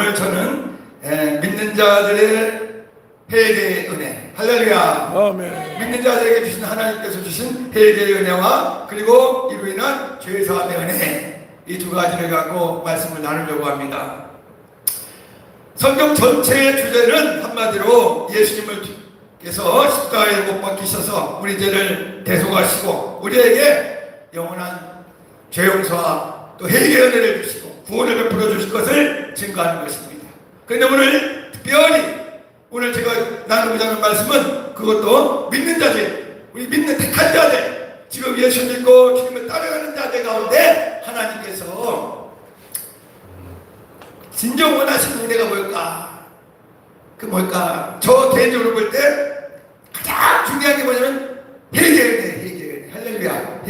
오늘 저는 믿는 자들의 회개의 은혜, 할렐루야. 아멘. 믿는 자들에게 주신 하나님께서 주신 회개의 은혜와 그리고 이로 인한 죄사함의 은혜, 이 두 가지를 갖고 말씀을 나누려고 합니다. 성경 전체의 주제는 한마디로 예수님께서 십자가에 못 박히셔서 우리 죄를 대속하시고 우리에게 영원한 죄 용서와 또 회개의 은혜를 주시고 구원을 베풀어 주실 것을 증거하는 것입니다. 그런데 오늘 특별히 오늘 제가 나누고자 하는 말씀은 그것도 믿는 자들, 우리 믿는 택한 자들, 지금 예수 믿고 주님을 따라가는 자들 가운데 하나님께서 진정 원하시는 은혜가 뭘까? 그 뭘까? 저 개인적으로 볼 때 가장 중요한 게 뭐냐면 회개의 은혜, 할렐루야.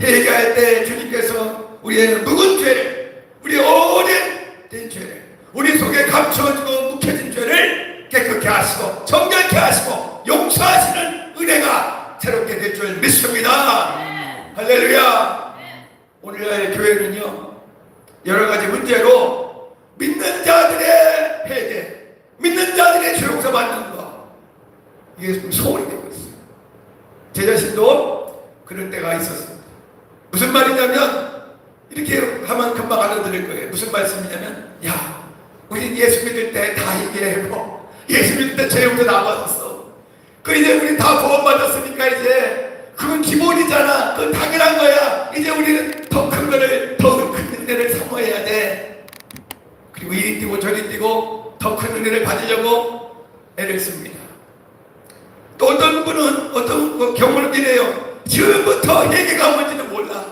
회개할 때 주님께서 우리의 묵은 죄를, 우리의 오랜된 죄를, 우리 속에 감춰지고 묵혀진 죄를 깨끗게 하시고 정결케 하시고 용서하시는 은혜가 새롭게 될 줄 믿습니다. 할렐루야. 오늘날 교회는요, 여러 가지 문제로 믿는 자들의 회개, 믿는 자들의 죄 용서 받는 것, 이게 좀 소홀히 되고 있어요. 제 자신도 그런 때가 있었습니다. 무슨 말이냐면 이렇게 하면 금방 알아들을 거예요. 무슨 말씀이냐면, 야, 우리 예수 믿을 때 다 얘기하고 예수 믿을 때 죄 용서 다 받았어. 그 이제 우리 다 구원 받았으니까 이제 그건 기본이잖아. 그건 당연한 거야. 이제 우리는 더 큰 거를, 더 큰 은혜를 사모해야 돼. 그리고 이리 뛰고 저리 뛰고 더 큰 은혜를 받으려고 애를 씁니다. 또 어떤 분은 어떤 경험을 이래요. 지금부터 회개가 뭔지는 몰라.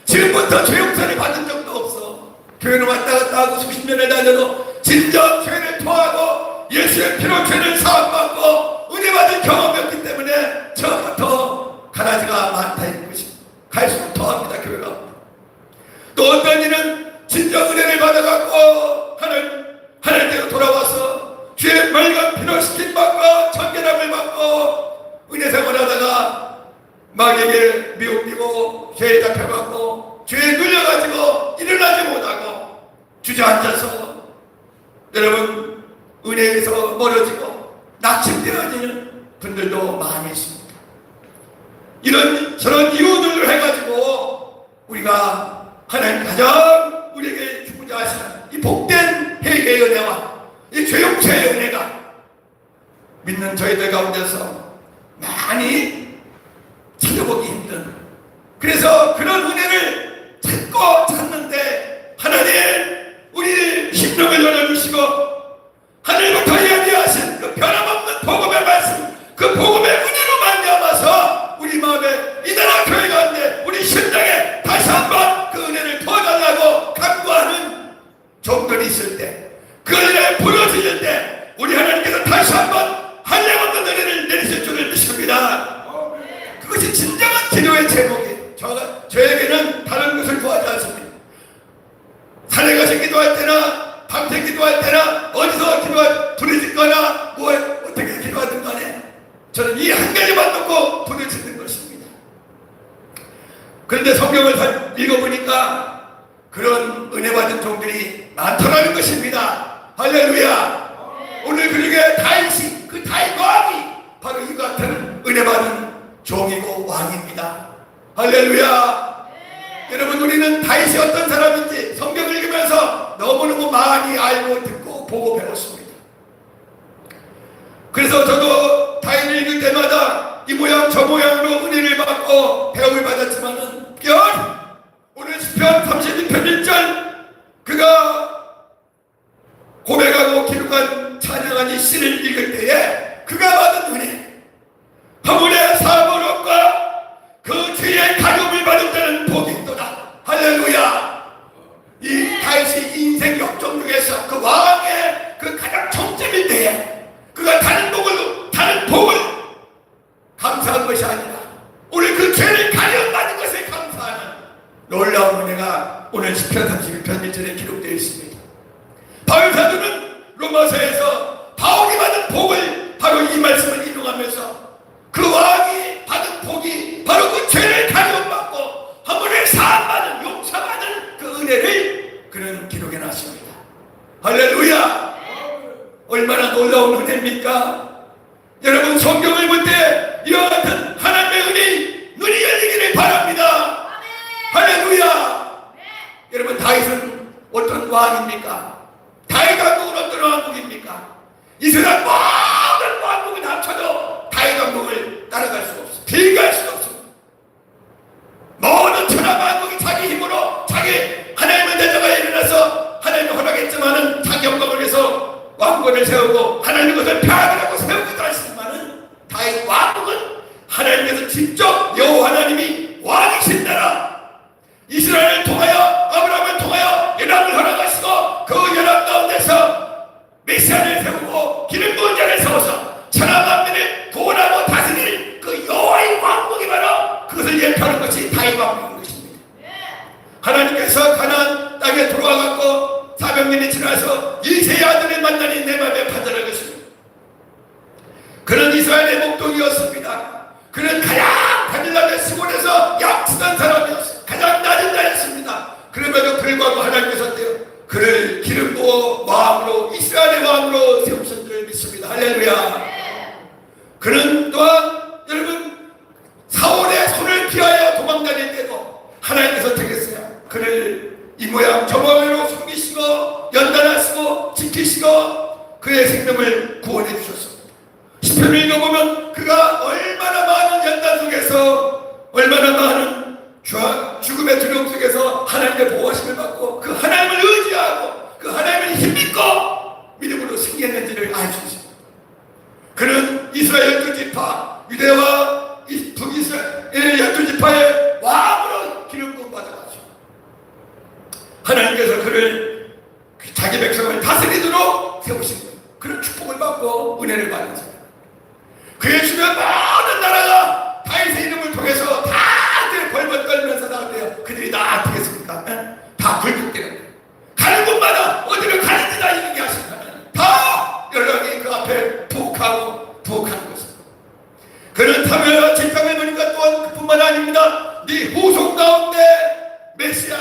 지금부터 죄 용서를 받은 적도 없어. 교회는 왔다 갔다 하고 수십 년을 다녀도 진정 죄를 토하고 예수의 피로 죄를 사함받고 은혜 받은 경험이 없기 때문에 처음부터 가라지가 많다 이것이 갈수록 더합니다. 교회가. 또 어떤 이는 진정 은혜를 받아갖고 하늘대로 돌아와서 죄의 맑은 피로 시킴받고 청결함을 받고 은혜 생활하다가 마귀에게 미혹되고 죄에 잡혀갖고 죄에 눌려가지고 일어나지 못하고 주저앉아서 여러분 은혜에서 멀어지고 낙심되어지는 분들도 많이 있습니다. 이런 저런 이유들을 해가지고 우리가 하나님 가장 우리에게 주고자 하시는 이 복된 회개의 은혜와 이 죄 용서의 은혜가 믿는 저희들 가운데서 많이 찾아보기 힘든, 그래서 그런 은혜를 찾는데 하나님 우리 심령을 열어주시고 하늘부터 예비하신 그 변함없는 복음의 말씀, 그 복음의 은혜로 말미암아서 우리 마음에 이 나라 교회 가운데 우리 심령에 다시 한번 그 은혜를 부어달라고 간구하는 종들이 있을 때, 그 은혜를 보여주실 때 우리 하나님께서 다시 한번 한량없는 은혜를 내리실 줄을 믿습니다. 그것이 진정한 기도의 제목이에요. 저에게는 다른 것을 구하지 않습니다. 산에 가서 기도할 때나 밤새 기도할 때나 어디서 부르짖거나 어떻게 기도하든 간에 저는 이 한 가지만 놓고 부르짖는 것입니다. 그런데 성경을 읽어보니까 그런 은혜 받은 종들이 많더라는 것입니다. 할렐루야. 오늘 그에게 다윗이, 그 다윗 왕이 바로 이 같은 은혜 받은 종이고 왕입니다. 할렐루야. 여러분 우리는 다윗이 어떤 사람인지 성경을 읽으면서 너무너무 많이 알고 듣고 보고 배웠습니다. 그래서 저도 다윗을 읽을 때마다 이 모양 저 모양으로 은혜를 받고 배움을 받았지만은 오늘 시편 32편 1절 그가 고백하고 기록한 찬양한 이 시를 읽을 때에 그가 받은 은혜, 화물의 사모론과 그 죄의 가lum을 받은 자는 복이 있도다. 할렐루야. 이 다윗이 인생 역정 중에서 그 왕의 그 가장 정점일 때에 그가 다른 복을 감사한 것이 아니라 오늘 그 죄를 가려받은 것에 감사하는 놀라운 은혜가 오늘 시편 32편 1절에 기록되어 있습니다. 바울 사도는 로마서에서 바울이 받은 복을 바로 이 말씀을 인용하면서 그 왕이 받은 복이 바로 그 죄를 가려받고 허물을 사함받은 용서받은 그 은혜를 그는 기록해 놨습니다. 할렐루야. 얼마나 놀라운 은혜입니까? 여러분, 성경을 볼 때 이와 같은 하나님의 은혜 눈이 열리기를 바랍니다. 할렐루야. 여러분, 다윗은 어떤 왕입니까? 다윗 왕국은 어떤 왕국입니까? 이 세상 모든 왕국을 합쳐도 다윗 왕국을 따라갈 수 없어, 비교할 수 없습니다. 모든 천하 만국이 자기 힘으로 자기 하나님의 대적가 일어나서 하나님이 허락했지만은 자기 영광을 위해서 왕권을 세우고 하나님의 것을 폐하라고 세우기도 하시지만은 다윗 왕국은 하나님께서 직접 여호와 하나님이 왕이신 나라, 이스라엘을 통하여 아브라함을 통하여 연합을 허락하시고 그 연합 가운데서 메시아를 세우고 기름 부은 자를 세워서 천하 만민을 구원하고 다스릴 그 여호와의 왕국이 바로 그것을 예표하는 것이 다윗 왕국인 것입니다. 하나님께서 가나안 땅에 들어와갖고 400년이 지나서 이새의 아들을 만나니 내 맘에 판단할 것입니다. 그는 이스라엘의 목동이었습니다. 그는 가장 바빌론의 시골에서 약치던 사람이었습니다. 가장 낮은 자였습니다. 그럼에도 불구하고 하나님께서 어때요? 그를 기름 부어 왕으로, 이스라엘의 왕으로 세우신 줄 믿습니다. 할렐루야. 그는 또한 여러분 사울의 손을 피하여 도망다닐 때도 하나님께서 택했어요. 그를 이 모양 저 모양으로 숨기시고 연단하시고 지키시고 그의 생명을 구원해 주셨습니다. 시편을 읽어보면 그가 얼마나 많은 연단 속에서 얼마나 많은 죽음의 두려움 속에서 하나님의 보호하심을 받고 그 하나님을 의지하고 그 하나님을 힘입고 믿음으로 승리했는지를 알려주십니다. 그는 이스라엘 12지파 유대와 북이스라엘 12지파의 왕으로 기름 부음 받아가지고 하나님께서 그를 자기 백성을 다스리도록 세우신 거예요. 그런 축복을 받고 은혜를 받은 사람. 그의 주변 모든 나라가 다윗의 이름을 통해서 다들 벌벌 떨면서 나왔대요. 그들이 다 어떻게 했습니까? 다 굴복되는 거예요. 가는 곳마다 어디를 가는지 다 이기게 하신 하나님. 다 연락이 그 앞에 부엌하는 것입니다. 그는 탐욕과 질병을 보니까 또한 그뿐만 아닙니다. 네 후손 가운데 메시아,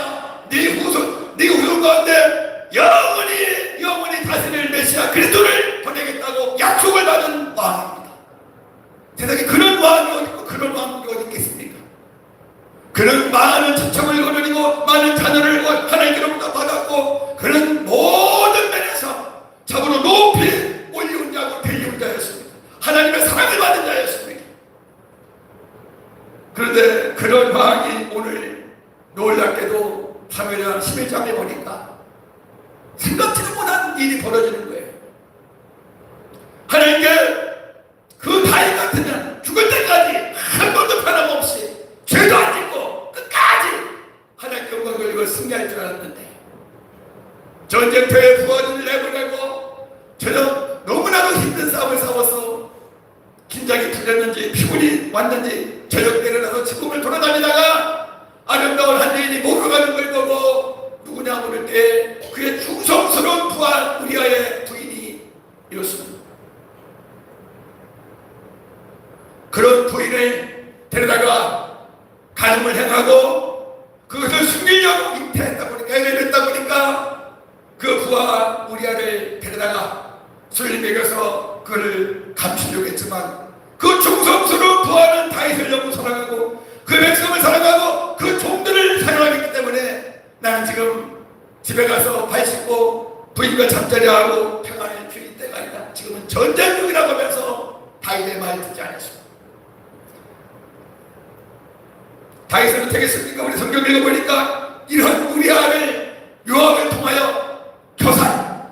네 후손 가운데 영원히 다스릴 메시아 그리스도를 보내겠다고 약속을 받은 왕입니다. 세상에 그런 왕이 어디 있고 그런 왕국이 어디 있겠습니까? 그는 많은 지청을 거느리고 많은 자녀를 하나님께로부터 받았고 그는 모든 면에서 자고로 높이 올리운 자고 대리운 자였습니다. 하나님의 사랑을 받은 자였습니다. 그런데 그런 왕이 오늘 놀랍게도 사무엘하 11장에 보니까 생각지도 못한 일이 벌어지는 거예요. 하나님께 그 다윗 같으면 죽을 때까지 한 번도 변함없이 죄도 안 짓고 끝까지 하나님께 영광 돌리고 승리할 줄 알았는데 전쟁터에 부하들을 내보내고 저녁 너무나도 힘든 싸움을 싸워서 긴장이 풀렸는지 피곤이 왔는지 저녁 내려놔서 지붕을 돌아다니다가 아름다운 한 여인이 목으로가는 걸 보고 누구냐 물을 때 그의 충성스러운 부하 우리아의 부인이 이렇습니다. 그런 부인을 데려다가 간음을 행하고 그것을 숨기려고 잉태했다 보니까 애를 보니까 그 부하 우리아를 데려다가 술을 먹여서 그를 감추려고 했지만 그 충성스러운 부하는 다윗을 너무 사랑하고 그 백성을 사랑하고 그 종들을 사랑하기 때문에 나는 지금 집에 가서 발 씻고 부인과 잠자리하고 평안을 즐길 때가 아니라 지금은 전쟁 중이라고 하면서 다윗의 말 듣지 않았습니다. 다윗은 어떻게 했습니까? 우리 성경 읽어보니까 이런 우리아를 요압을 통하여 교산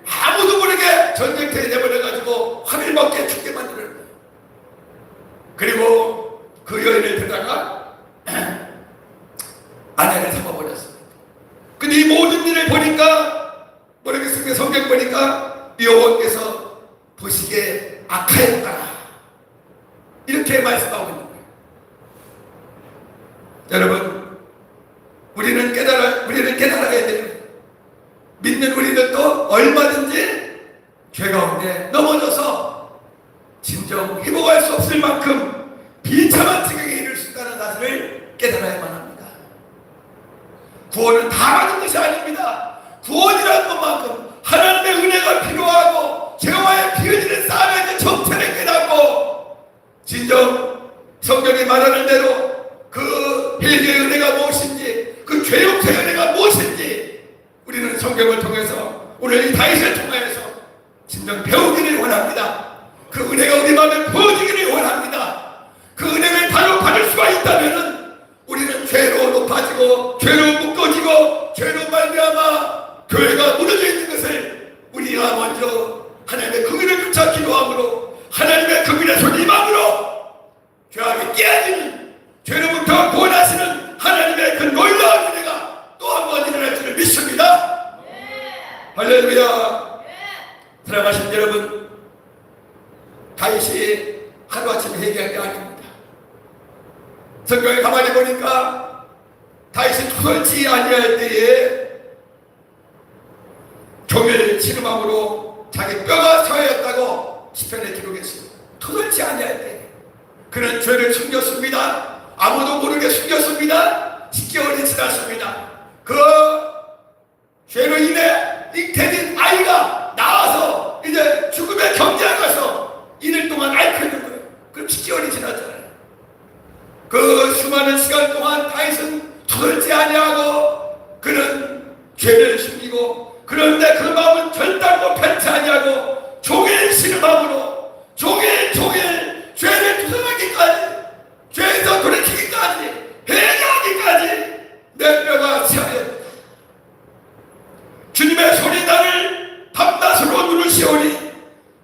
아무도 모르게 전쟁터에 내버려가지고 하늘 먹게 죽게 만드는 거예요. 그리고 그 여인을 데다가 아내를 잡아버렸습니다. 근데 이 모든 일을 보니까 모르겠습니다. 성경 보니까 여호와께서 보시기에 악하였다 이렇게 말씀하고 있는 거예요. 여러분, 우리는 깨달아야 돼요. 믿는 우리들도 얼마든지 죄 가운데 넘어져서 진정 회복할 수 없을 만큼 비참한 지경에 이를 수 있다는 사실을 깨달아야만 합니다. 구원은 다 받은 것이 아닙니다. 구원이라는 것만큼 하나님의 은혜가 필요하고 진정 성경이 말하는 대로 그 회개의 은혜가 무엇인지, 그 죄 용서의 은혜가 무엇인지 우리는 성경을 통해서 오늘 이 다윗을 통해서 진정 배우기를 원합니다. 그 은혜가 우리 마음에 부어지기를 원합니다. 그 은혜를 바로 받을 수가 있다면 우리는 죄로 높아지고 죄로 묶어지고 죄로 말미암아 교회가 무너져 있는 것을 우리가 먼저 하나님의 긍휼을 쫓아 기도함으로 하나님의 긍휼의 손 임함으로 죄악이 깨어지는 죄로부터 구원하시는 하나님의 그 놀라운 은혜가 또 한 번 일어날 줄을 믿습니다. 할렐루야. 사랑하신 여러분, 다윗이 하루아침에 회개한 게 아닙니다. 성경에 가만히 보니까 다윗이 토설지 아니할 때에 종을 치름함으로 자기 뼈가 서였다고 시편에 기록했습니다. 토설지 아니할 때 그는 죄를 숨겼습니다. 아무도 모르게 숨겼습니다. 10개월이 지났습니다. 그 죄로 인해 잉태된 아이가 나와서 이제 죽음의 경지에 가서 이틀 동안 앓고 있는 거예요. 그럼 10개월이 지났잖아요. 그 수많은 시간 동안 다윗은 토설지 아니하고 그는 죄를 숨기고, 그런데 그 마음은 결단도 편치 아니하고 종일 신음함으로 종일 죄를 투성하기까지, 죄에서 돌이키기까지, 회개하기까지 내 뼈가 세하였다. 주님의 손이 나를 밤낮으로 누르시오니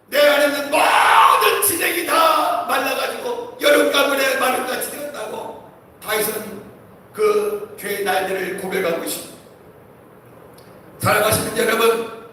내 안에 있는 모든 진액이 다 말라가지고 여름 가물에 마름같이 되었다고 다윗은 그 죄의 날들을 고백하고 있습니다. 사랑하시는 여러분,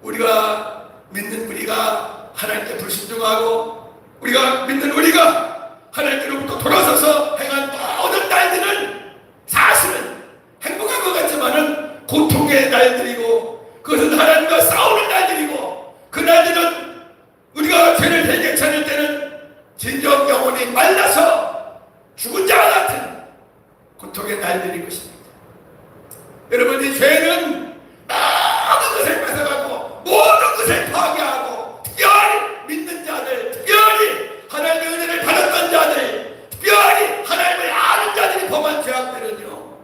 우리가 믿는 우리가 하나님께 불순종하고 우리가 믿는 우리가 하나님께로부터 돌아서서 행한 모든 날들은 사실은 행복한 것 같지만은 고통의 날들이고, 그것은 하나님과 싸우는 날들이고, 그 날들은 우리가 죄를 회개치 않을 때는 진정 영혼이 말라서 죽은 자와 같은 고통의 날들인 것입니다. 여러분, 이 죄는 모든 것을 뺏어가고 모든 것을 파괴하고, 특별히 믿는 자들, 특별히 하나님의 은혜를 받았던 자들, 특별히 하나님을 아는 자들이 범한 죄악들은요,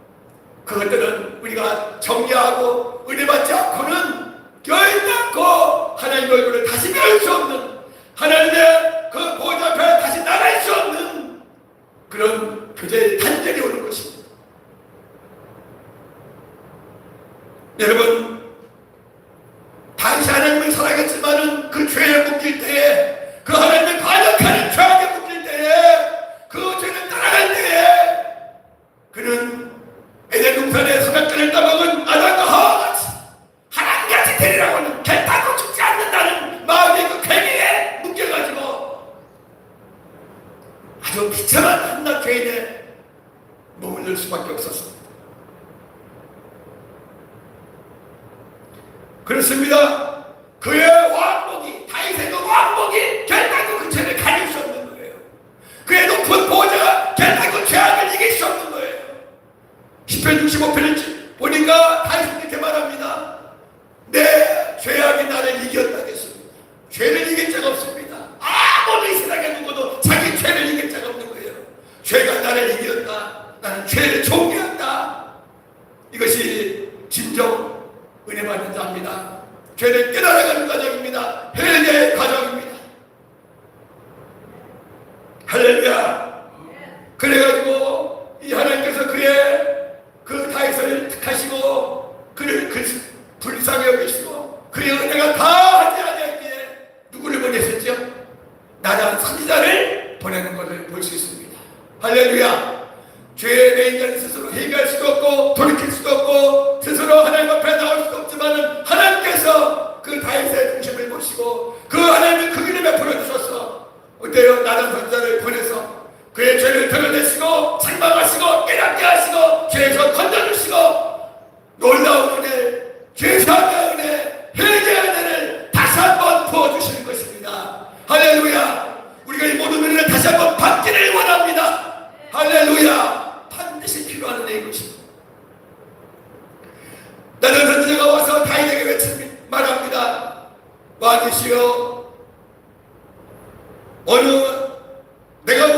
그것들은 우리가 정리하고 은혜 받지 않고는 결단코 하나님의 얼굴을 다시 배울 수 없는, 하나님의 그 보좌 앞에 다시 나갈 수 없는 그런 교제의 단절이 오는 것입니다. 여러분, 다시 하나님을 사랑했지만은 그 죄에 묶일 때에, 그 하나님의 반역하는 죄악에 묶일 때에, 그 죄를 따라갈 때에 그는 에덴 동산에 선악과를 따먹은 아담과 하와같이 하나님같이 되리라고는 결단코 죽지 않는다는 마음의 그 괴리에 묶여가지고 아주 비참한 한낱 죄인에 몸을 넣을 수밖에 없었습니다. 그렇습니다. 그의 왕복이, 다윗의 그 왕복이 결단코 그 죄를 가릴 수 없는 거예요. 그의 높은 보좌가 결단코 죄악을 이길 수 없는 거예요. 10편 65편을 보니까 다윗은 이렇게 말합니다. 내 죄악이 나를 이겼다겠습니다. 죄를 이길 자가 없습니다. 아무도 이 세상에 누구도 자기 죄를 이길 자가 없는 거예요. 죄가 나를 이겼다. 나는 죄를 종교한다. 이것이 진정 은혜 받는 자입니다. 죄를 깨달아가는 과정입니다. 회개의 과정입니다. 할렐루야. 그래가지고 이 하나님께서 그의 그 다윗을 택하시고 그를 불쌍히 여기시고 그의 은혜가 다 하지 아니하기에 누구를 보내셨죠? 나란 선지자를 보내는 것을 볼 수 있습니다. 할렐루야. 죄의 인간이 스스로 해결할 수도 없고 돌이킬 수도 없고 스스로 하나님 앞에 나올 수도 없지만 하나님께서 그 다윗의 중심을 보시고 그 하나님의 긍휼을 베풀어 주셔서 어때요? 나란 선지자를 보내서 그의 죄를 드러내시고 책망하시고 깨닫게 하시고 죄에서 건져주시고 놀라운 은혜, 죄사함의 은혜, 회개의 은혜를 다시 한번 부어주시는 것입니다. 할렐루야. 우리가 이 모든 은혜를 다시 한번 받기를 원합니다. 할렐루야. 반드시 필요한 은혜인 것입니다. 나는 선지자가 와서 다윗에게 외칩니다. 말합니다. 왕이시여, 어느 내가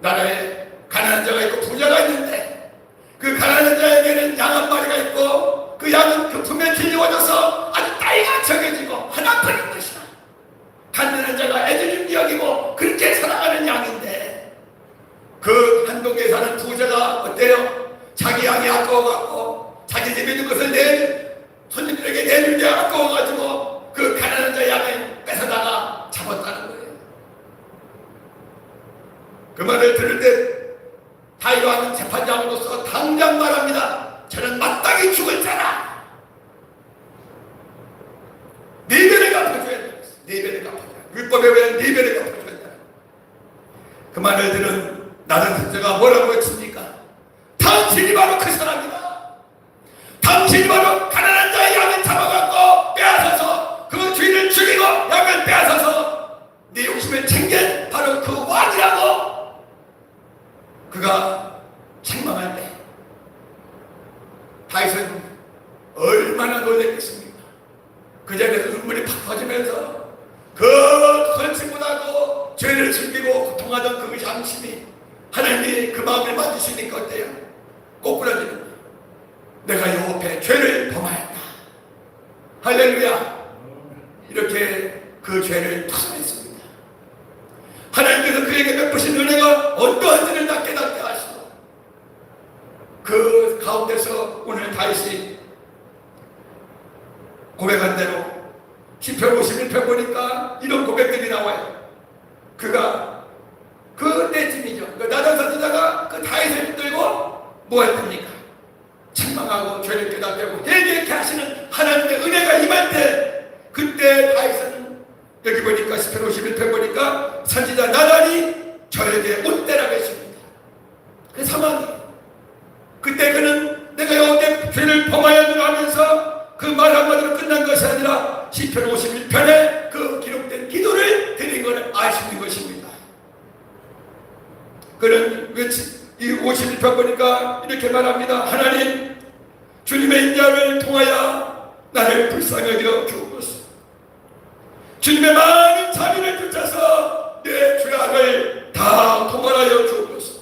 나라에 가난한 자가 있고 부자가 있는데 그 가난한 자에게는 양 한 마리가 있고 그 양은 그 품에 길러져서 아주 따위가 적여지고 하나뿐인 것이다. 가난한 자가 애들을 여기고 그렇게 살아가는 양인데 그 한동에 사는 부자가 어때요? 자기 양이 아까워갖고 자기 집에 있는 것을 손님들에게 내줄 때 아까워가지고 그 가난한 자 양을 뺏어다가 잡았다는 거예요. 그 말을 들을 때 다윗 왕은 재판장으로서 당장 말합니다. 저는 마땅히 죽을 자라. 네 배를 갚아줘야 돼. 네 배를 갚아줘야 돼. 율법에 의한 네 배를 갚아줘야 돼. 그 말을 들은 나단 선지자가 뭐라고 외칩니까? 당신이 바로 그 사람이다. 당신이 바로 가난한 자의 양을 잡아갖고 빼앗아서 그 주인을 죽이고 양을 빼앗아서 네 욕심을 챙긴 바로 그 왕이라고. 그가 책망할 때 다윗은 얼마나 놀랬겠습니까? 그 자리에서 눈물이 팍 터지면서 그 선치보다도 죄를 즐기고 고통하던 그 양심이 하나님이 그 마음을 만지시니까 어때요? 꼬꾸라지는 거예요. 내가 여호와의 죄를 범하였다. 할렐루야. 이렇게 그 죄를 파손했습니다. 하나님께서 그에게 베푸신 은혜가 어떠한지를 다 깨닫게 하시고 그 가운데서 오늘 다윗이 고백한 대로 시편 51편 보니까 이런 고백들이 나와요. 그가 그때쯤이죠. 나단 선지자가 그 다윗을 붙들고 뭐 했습니까? 책망하고 죄를 깨닫게 하고 회개케 하시는 하나님의 은혜가 임할 때 그때 다윗은 여기 보니까 시편 51편 보니까 선지자 나단이 저에게 못되라고 했습니다. 그 상황이에요. 그때 그는 내가 여호와의 죄를 범하였노라 하면서 그 말 한마디로 끝난 것이 아니라 시편 51편에 그 기록된 기도를 드린 것을 아시는 것입니다. 그는 이 51편 보니까 이렇게 말합니다. 하나님, 주님의 인자를 통하여 나를 불쌍히 여겨 주옵소서. 주님의 많은 자비를 붙여서 내 죄악을 다 통할하여 주옵소서.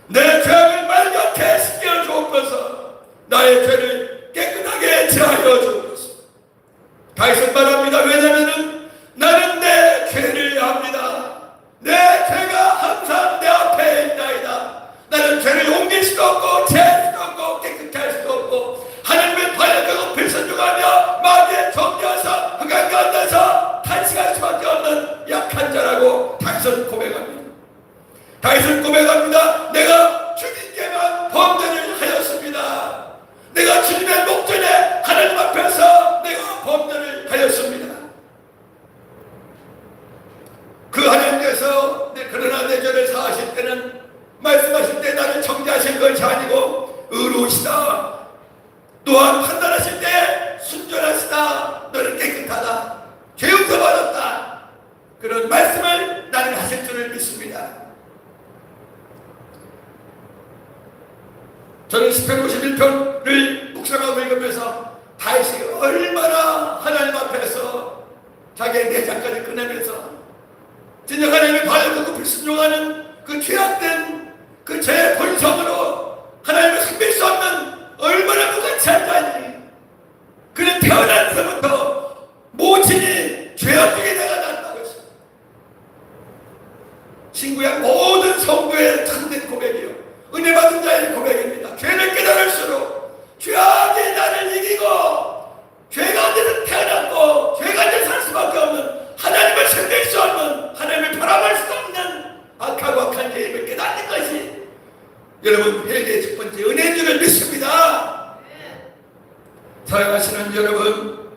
내 죄악을 말갛게 씻겨 주옵소서. 나의 죄를 깨끗하게 제하여 주옵소서. 다윗은 말합니다. 왜냐하면 나는 내 죄를 압니다. 내 죄가 항상 내 앞에 있나이다. 나는 죄를 옮길 수도 없고 제할 수도 없고 깨끗게 할 수도 없고 하나님의 발령하고 불순종하며 마귀의 정죄하서 흑암 가운데서 탄식할 수밖에 없는 약한 자라고 다윗은 고백합니다. 다윗은 고백합니다. 내가 주님께만 범죄를 하였습니다. 내가 주님의 목전에 하나님 앞에서 내가 범죄를 하였습니다. 그 하나님께서 그러나 내 죄를 사하실 때는 말씀하실 때 나를 정죄하실 것이 아니고 의로우시다. 또한 판단하실 때 순전하시다. 너는 깨끗하다. 죄 용서받았다. 그런 말씀을 나는 하실 줄을 믿습니다. 저는 시편 51편을 묵상하고 읽으면서 다윗이 얼마나 하나님 앞에서 자기의 내장까지 꺼내면서 진정 하나님의 발령하고 불순종하는 그 죄악된 그 죄의 본성으로 하나님을 섬길 수 없는 얼마나 무가치한 자인지 그는 태어난 때부터 모친이 죄악 중에 내가 난다고 했습니다. 신구약 모든 성도의 참된 고백이요 은혜 받은 자의 고백입니다. 죄를 깨달을수록 죄악이 나를 이기고 죄가 안에서 태어났고 죄가 안에서 살 수밖에 없는 하나님을 섬길 수 없는 하나님을 바라볼 수 없는 악하고 악한 죄임을 깨닫는 것이 여러분 회개의 첫 번째 은혜인 줄을 믿습니다. 사랑하시는 여러분,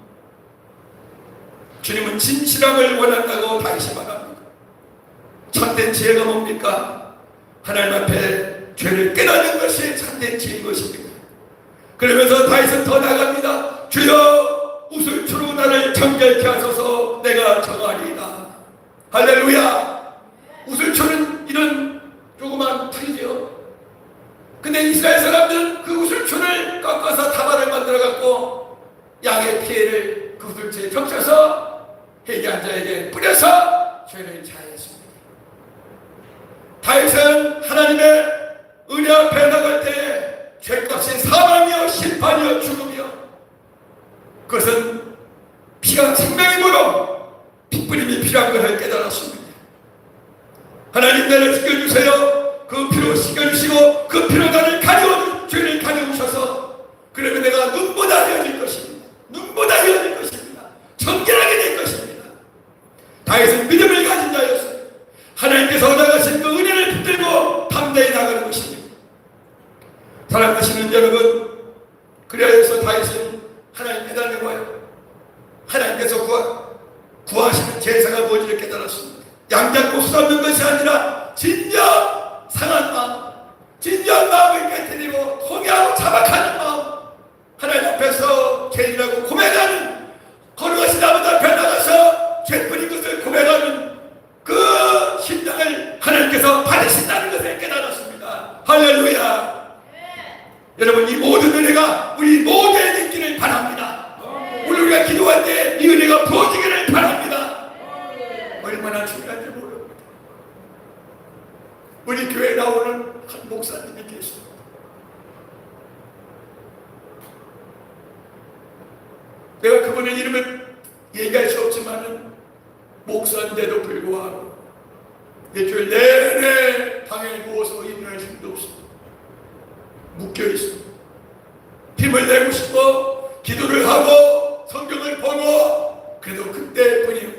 주님은 진실함을 원한다고 다시 말합니다. 참된 지혜가 뭡니까? 하나님 앞에 죄를 깨닫는 것이 참된 지혜인 것입니다. 그러면서 다윗은 더 나갑니다. 주여 우슬초로 나를 정결케 하소서. 내가 정하리이다. 할렐루야. 우슬초는 이런 조그만 풀이죠. 근데 이스라엘 사람들은 그 우슬초를 꺾어서 다발을 만들어갖고 양의 피해를 그 우슬초에 적셔서 회개한 자에게 뿌려서 죄를 자했습니다. 다윗은 하나님의 은혜 앞에 나갈 때 죄값이 사망이요 심판이요 죽음이요, 그것은 피가 생명의 모로 핏부림이 필요한 것을 깨달았습니다. 하나님 나를 지켜주세요. 그 피로 씻겨주시고 그 피로 나를 가져온 죄를 가져오셔서 그러면 내가 눈보다 헤어질 것입니다. 눈보다 헤어질 것입니다. 정결하게 될 것입니다. 다윗은 믿음을 가진 자였어요. 하나님께서 얻어가신 그 은혜를 붙들고 담대히 나가는 것입니다. 사랑하시는 여러분, 그래야 해서 다윗은 하나님 깨닫는 거예요. 하나님께서 구하시는 제사가 무엇인지를 깨달았습니다. 양잡고 수잡는 것이 아니라 진정 상한 마음, 진정 마음을 깨뜨리고 통회하고 자박하는 마음, 하나님 앞에서 죄인이라고 고백하는, 거룩하신 아버지 앞에 나가서 죄뿐인 것을 고백하는 그 심령을 하나님께서 받으신다는 것을 깨달았습니다. 할렐루야. 여러분, 이 모든 은혜가 우리 모두에게 있기를 바랍니다. 우리가 기도할 때 이 은혜가 부어지기를 바랍니다. 얼마나 중요한지 모릅니다. 우리 교회에 나오는 한 목사님이 계십니다. 내가 그분의 이름을 얘기할 수 없지만은 목사인데도 불구하고 일주일 내내 방에 누워서 일어날 힘도 없습니다. 묶여있습니다. 힘을 내고 싶어 기도를 하고 성경을 보고 그래도 그때뿐이요.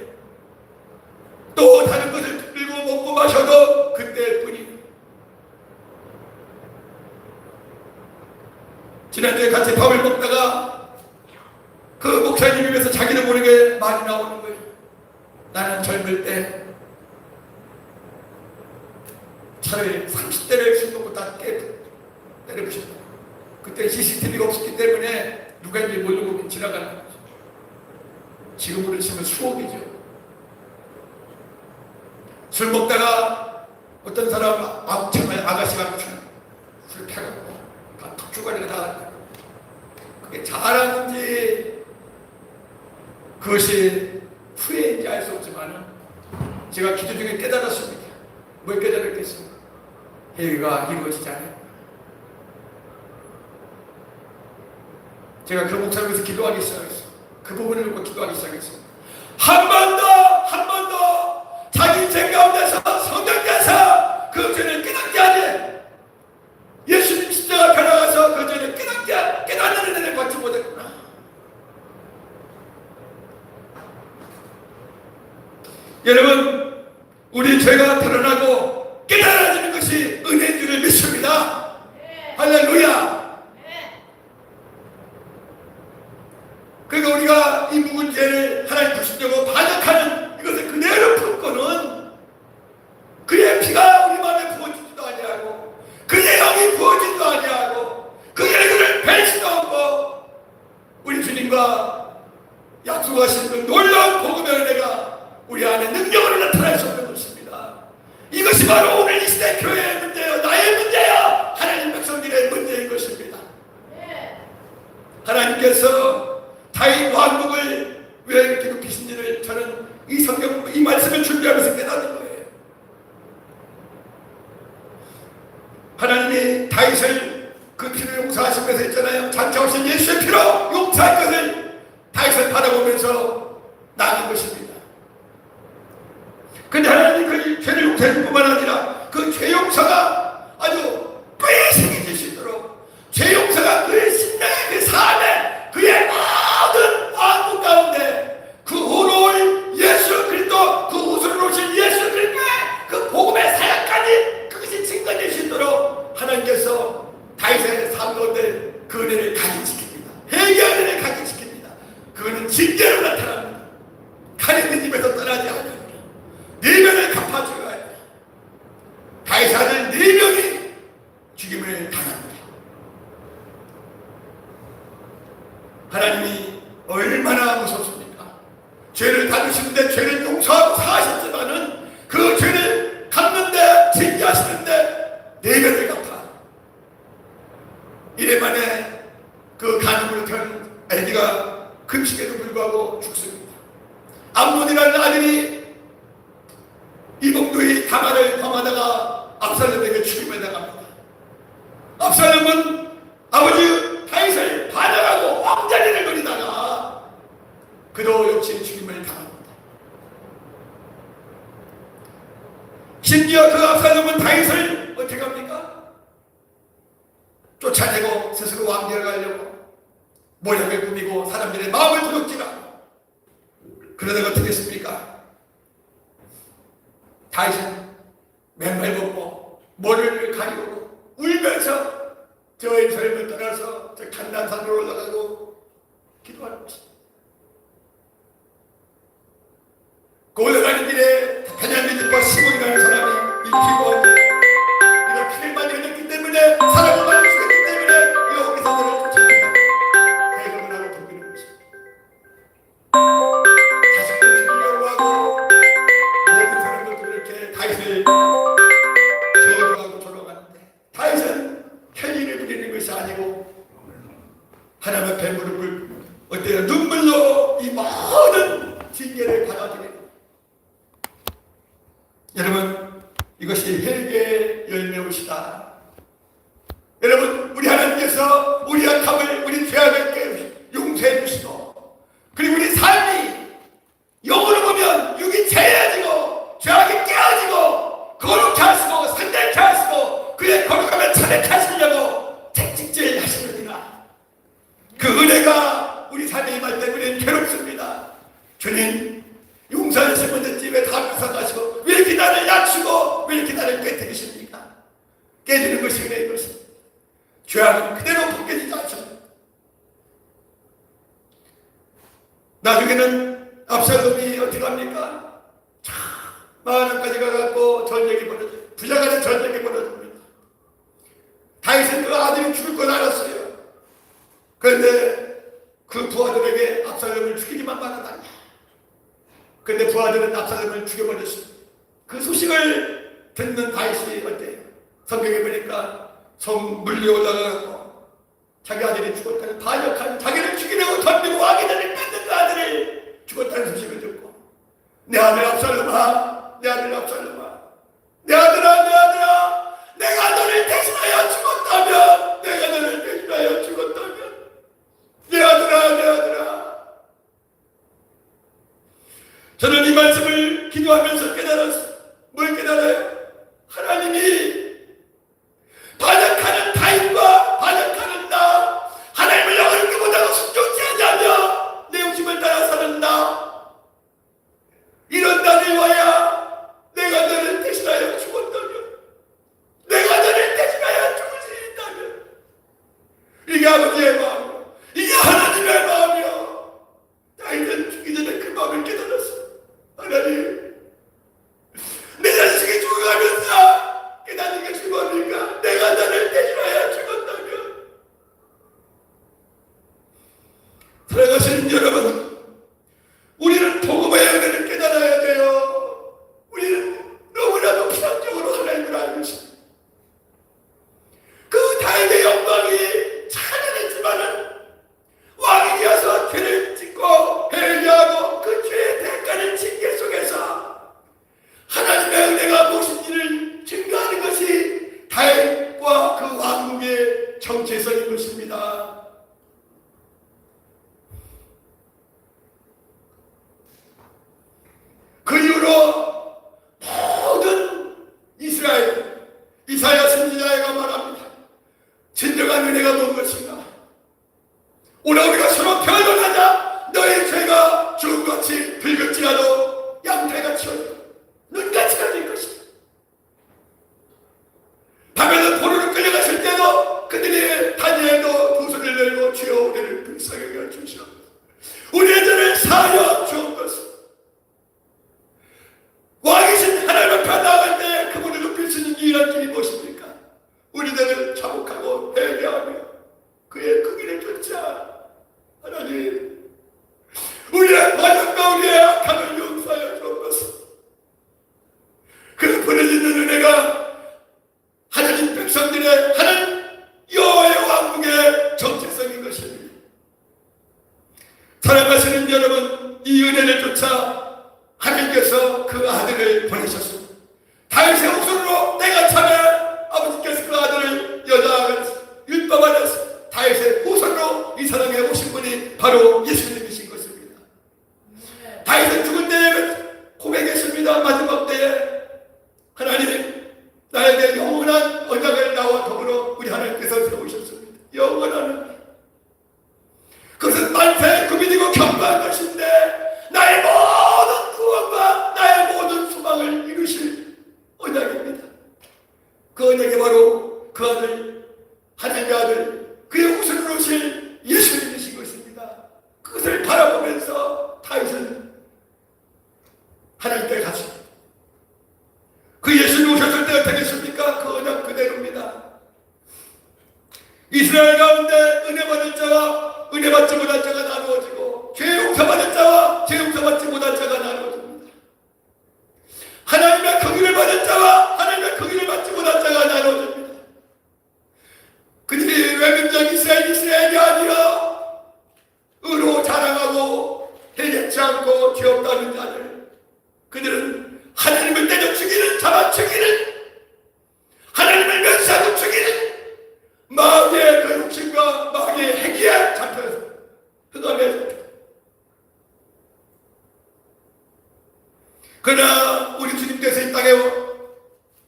또 다른 것을 들고 먹고 마셔도 그때뿐이요. 지난주에 같이 밥을 먹다가 그 목사님 입에서 자기를 모르게 말이 나오는 거예요. 나는 젊을 때 차라리 30대를 술 먹고 다 때리고 싶다. 그때 CCTV가 없었기 때문에 누가인지 모르고 지나가는 거죠. 지금으로 치면 수억이죠. 술 먹다가 어떤 사람 아가씨가 술 패갖고 다 턱주가리가 나갔다. 그게 잘하는지 그것이 후회인지 알 수 없지만 제가 기도 중에 깨달았습니다. 뭘 깨달았겠습니까? 회개가 이루어지지 않아요. 제가 그 목사님에서 기도하기 시작했어요. 그 부분을 놓고 기도하기 시작했어요. 한 번 더 자기 죄 가운데서 성령께서 그 죄를 깨닫게 하지, 예수님 십자가 앞에 나가서 그 죄를 깨닫는 은혜를 받지 못했구나. 여러분, 우리 죄가 드러나고 깨달아지는 것이 은혜인 줄을 믿습니다. 할렐루야. 그러니까 우리가 이 묵은 죄를 하나님 주시려고 반역하는 이것을 그대로 품고는 그의 피가 우리 마음에 부어지지도 아니하고 그의 영이 부어지지도 아니하고 그의 얼굴을 뵐 수도 없고 우리 주님과 약속하신 그 놀라운 복음의 은혜가 우리 안에 능력으로 나타날 수 없는 것입니다. 이것이 바로 오늘 이 시대 교회의 문제요, 나의 문제요, 하나님 백성들의 문제인 것입니다. 하나님께서 다윗 왕국을 왜 이렇게 높이신지를 저는 이 성경, 이 말씀을 준비하면서 깨닫는 거예요. 하나님이 다윗을 그 피로 용서하시면서 했잖아요. 장차 오신 예수의 피로 용서할 것을 다윗을 바라보면서 나눈 것입니다. 근데 하나님 그 죄를 용서해 줄 뿐만 아니라 그 죄 용서가 아주 꽤 생겨질 수 있도록 죄 용서가 그의 심령의 그 삶에 그의 모든 왕국 가운데 그 후로올 예수 그리스도, 그 우수로 오신 예수 그리스도의 그 복음의 사역까지 그것이 증거될 수 있도록 하나님께서 다윗의 삶 가운데 그 은혜를 각인시킵니다. 회개의 은혜를 각인시킵니다. 그거는 징계로 나타납니다. 가리는 입에서 떠나지 않습니다. 내면을 갚아줘야 합니다. 다윗의 아들 4명이 죽임을 당합니다. 하나님이 얼마나 무섭습니까? 죄를 다루시는데 죄를 용서하고 사하셨지만은 그 죄를 갚는데 징계하시는데 4배를 갚아. 이래만에 그 간음으로 태어난 아기가 금식에도 불구하고 죽습니다. 암논이라는 아들이 이복도의 가마를 범하다가 압살롬에게 죽임을 당합니다. 압살롬은 아버지 다윗을 반역하고 왕자리를 노리다가 그도 역시 죽임을 당합니다. 심지어 그 압살롬은 다윗을 어떻게 합니까? 쫓아내고 스스로 왕되어 가려고 모략을 꾸미고 사람들의 마음을 도둑질하고 그러다가 어떻게 했습니까? 다윗은 맨발 벗고 머리를 가리고 울면서 저 예루살렘을 떠나서 저 간단산으로 올라가고 기도하는 것입니다. 그 올라가는 길에 베냐민과 시몬이라는 사람이 이 피고한테 네가 피를 많이 흘렸기 때문에 사람을 많이 죽였기 때문에 여기서 너를 쫓아낸다. 대금을 하고 덤비는 것입니다. 자식을 죽이려고 하고 모든 사람들도 이렇게 다윗을 저주하고 조롱하는데 다윗은 편의를 부리는 것이 아니고 하나님 앞에 무릎을 어때요? 눈물로 이 모든 징계를 받아들이는. 여러분, 이것이 회개의 열매옷이다. 여러분, 우리 하나님께서 우리 약함을, 우리 죄악을 용서해 주시고, 그리고 우리 삶이 영으로 보면 육이 죄해지고 죄악이 깨어지고 거룩케 하시고 상달케 하시고 그의 거룩함을 차례케 하시려고 택직질 하시느니라. 그 은혜가 우리 삶에 임할 때 우리는 괴롭습니다. 주님, 용서하시면 됐지 왜 다 뺏어가시고 왜 이렇게 나를 낮추고 왜 이렇게 나를 깨뜨리십니까? 깨지는 것이 은혜인 것입니다. 죄악은 그대로 벗겨지지 않습니다. 나중에는 압살롬이 어떻게 합니까? 참 마하나까지 가갖고 전쟁이 벌어져요. 부자간의 전쟁이 벌어집니다. 다윗은 그 아들이 죽을 걸 알았어요. 그런데 그 부하들에게 압살롬을 죽이기만 바라다니. 그런데 부하들은 압살롬을 죽여버렸습니다. 그 소식을 듣는 다윗이 어때요? 성경에 보니까 성 물리 올라가고 자기 아들이 죽었다는 반역한 자기를 죽이려고 덤비고 아기들을 뺏는 그 아들을 죽었다는 소식을 듣고 내 아들 압살롬아, 내 아들 압살롬아, 내 아들아, 내 아들아, 내가 너를 대신하여 죽었다면, 내가 너를 대신하여 죽었다면, 내 아들아, 내 아들아. 저는 이 말씀을 기도하면서 깨달았어요. 뭘 깨달아요? 하나님이 반역하는 다윗과 반역하는 나, 하나님을 어렵게 못하고 순종치 않으며 내 욕심을 따라 사는 나, 이런 나를 위하여 내가 너를 대신하여 죽었다면, 내가 너를 대신하여 죽을 수 있다면, 이게 아버지의 마음이요, 이게 하나님의 마음이요. 다윗은 죽기 전에 그 마음을 깨달았어. 하나님, 내 자식이 죽어가면서 깨닫는 것이 뭡니까? 내가 너를 대신하여 죽었다면. 사랑하시는 여러분, 우리는 복음의 은혜를 깨달아야 돼요. 우리는 너무나도 피상적으로 하나님을 알고 있습니다. 그 다윗의 영광이 찬양했지만은 왕이 되어서 죄를 짓고 회개하고 그 죄의 대가를 징계 속에서 하나님의 은혜가 무엇인지를 증거하는 것이 다윗과 그 왕국의 정체성인 것입니다. 그 이후로 모든 이스라엘, 이사야 선지자가 말합니다. 진정한 은혜가 무엇인가? 오늘 우리가 서로 변론하자. 너의 죄가 주음같이 붉을지라도 양태가 치워져 눈같이 가질 것이다. 밤에는 포로로 끌려갔을 때도 그들이 다니엘도 두 손을 들고 주여 우리를 불쌍하게 해주시옵소서. 우리의 죄를 사하여 주옵소서. 왕이신 하나님 앞에 나아갈 때 그분을 높일 수 있는 유일한 길이 무엇입니까? 우리들을 자복하고 회개하며 그의 크기를 쫓아. 하나님, 우리의 반역과 우리의 악함을 용서하여 주옵소서. 그 부르짖는 은혜가 하나님 백성들의 하나님 여호와의 왕국의 정체성인 것입니다. 사랑하시는 여러분, 이 은혜를 쫓아 하나님께서 그 아들을 보내셨습니다. 다윗의 목소리로 내가 참에 이스라엘 가운데 은혜 받을 자와 은혜 받지 못할 자가 나누어지고 죄 용서받을 자와 죄 용서받지 못할 자가 나누어집니다. 하나님의 긍휼을 받을 자와 하나님의 긍휼을 받지 못할 자가 나누어집니다. 그들이 외근적 이스라엘이 아니라 의로 자랑하고 해결치 않고 죄 없다는 자들, 그들은 하나님을 때려 죽이는, 잡아 죽이는, 하나님을 멸시하고 죽이는 마귀의 그 욕심과 마귀의 행위에 잡혀서 흑암에. 그러나 우리 주님께서 이 땅에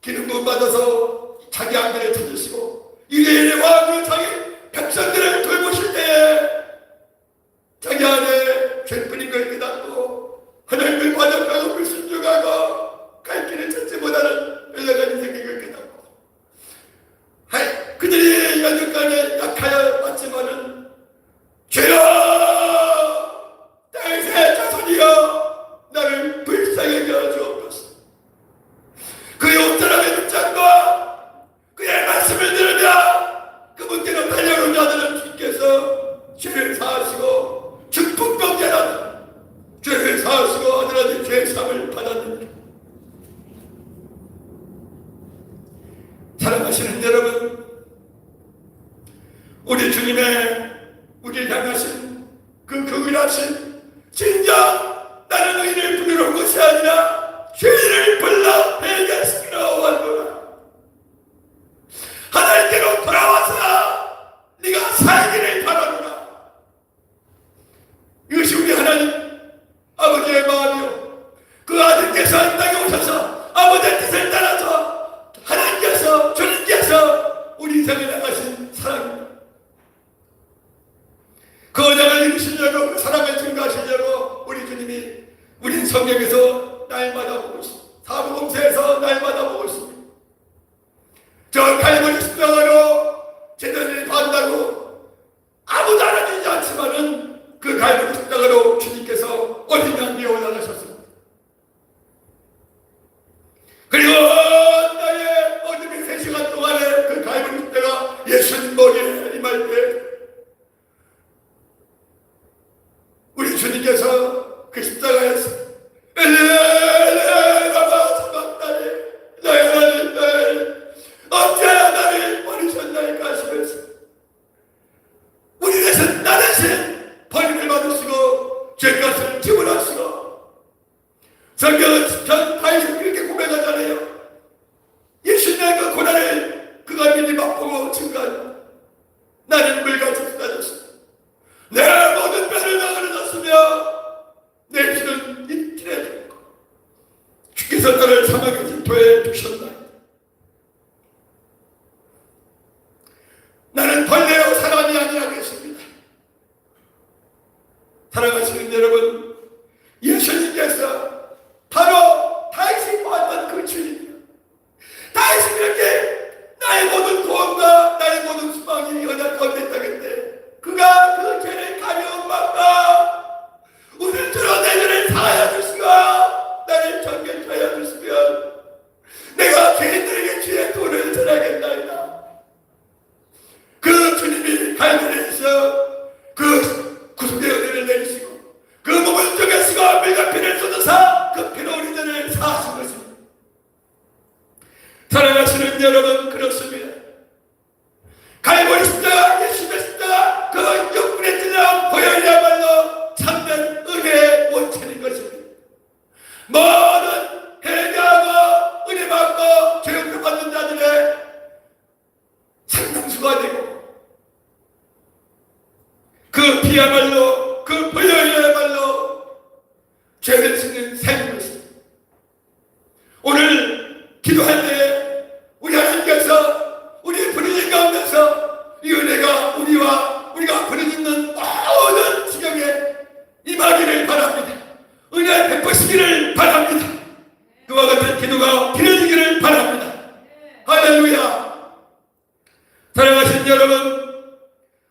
기름부음 받아서 자기 안전을 찾으시고 유대인의 왕으로 자기 백성들을 돌보실 때에 자기 안에 죄뿐인 걸 깨닫고 하나님을 관역하고 불순종하고 갈 길을 찾지 못하는 멸망한 인생을 깨닫고, 그들이 연육간에 약하여 왔지만은 죄여 다윗의 자손이여 나를 불쌍하게 하여 주옵소서. 그의 옷자락의 눈장과 그의 말씀을 들으며 그분께로 달려오는 자들은 주께서 죄를 사하시고 축복병자라는 죄를 사하시고 하늘아들 죄의 사함을 받았느니라. 사랑하시는 여러분, 우리 주님의 우리를 향하신 그 긍휼하신 진정 나는 의인을 부르러 온 것이 아니라 죄인을 불러 해결시키러 왔노라. 하나님께로 돌아와서 네가 살기를 바라노라. 이것이 우리 하나님 아버지의 마음이요, 그 아들께서 이 땅에 오셔서 아버지의 뜻을 따라서 하나님께서 주님께서 우리 인생을 향하신 사랑입니다. 그 언약을 이루시려고, 그 사랑을 증거하시려고 우리 주님이 우린 성경에서 날마다 보고 있습니다. 사부공세에서 날마다 보고 있습니다. 저 갈보리 십자가로 제자들이 받는다고 아무도 알아주지 않지만은 그 갈보리 십자가로 주님께서 어린 양이 올라가셨습니다. 그리고 나의 어둠의 3시간 동안에 그 갈보리 십자가 예수님 머리에 임할 때 우리 주님께서 그 십자가에서 엘레라마 사박다니 나의 하나님 어찌하여 나를 버리셨나이까 하시면서 우리 대신 나 대신 버림을 받으시고 죄값을 지불하시고, 성경은 시편 다윗은 그렇게 고백하잖아요. 예수님의 그 고난을 그가 미리 맛보고 증거하니 나는 물같이 쏟아졌습니다. 내 모든 뼈를 다 흐르졌으며 내 피는 이틀에 죽고 주께서 너를 사막의 징표에 두셨나이다. 나는 벌레요 사람이 아니라겠습니다. 사랑하시는 여러분, 예수님께서 바로 다윗이 보았던 그 주님이요, 다윗이 그렇게 나의 모든 구원과 나의 모든 수망이 연약 가운데 있다겠대. 그가 그 죄를 가벼운 마음과 오늘 들어 내 죄를 사하여 주시고 나를 정결케 하여 주시면 내가 죄인들에게 주의 도를 전하겠나이다. 그 주님이 갈보리에서 그 구속의 은혜를 내리시고 그 몸을 쪼개시고 물과 피를 쏟아서 그 피로 우리 죄를 사하신 것입니다. 사랑하시는 여러분, 그렇습니다. 갈보리 십자가, 예수의 십자가, 그 육군에 찔러 보혈이야말로 참된 은혜의 원천인 것입니다. 모든 회개하고 은혜 받고 죄 용서 받는 자들의 상당수가 되고, 그 피야말로, 그 보혈이야말로 죄를 씻는 샘인 것입니다. 오늘 기도할 때 우리 하나님께서 우리 부르짖는 가운데서 이 은혜가 우리가 부르짖는 모든 지경에 임하기를 바랍니다. 은혜 베푸시기를 바랍니다. 그와 같은 기도가 길어지기를 바랍니다. 할렐루야. 사랑하신 여러분,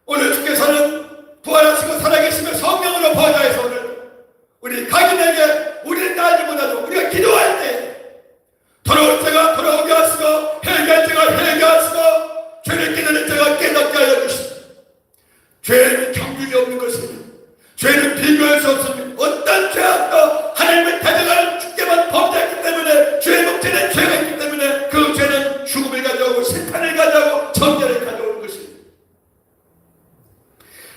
오늘 주께서는 부활하시고 살아계시며 성령으로 보좌해서 오늘 우리 각인에게 우리는 알지보다도 우리가 기도할 때 돌아올 때가 돌아오게 하시고 회개할 때가 회개하시고 죄를 깨닫는 때가 깨닫게 하여 없는 것입니다. 죄는 비교할 수 없습니다. 어떤 죄악도 하나님을 대적하는 주께만 범죄했기 때문에 죄의 목적은 죄가 있기 때문에 그 죄는 죽음을 가져오고 심판을 가져오고 정죄를 가져오는 것입니다.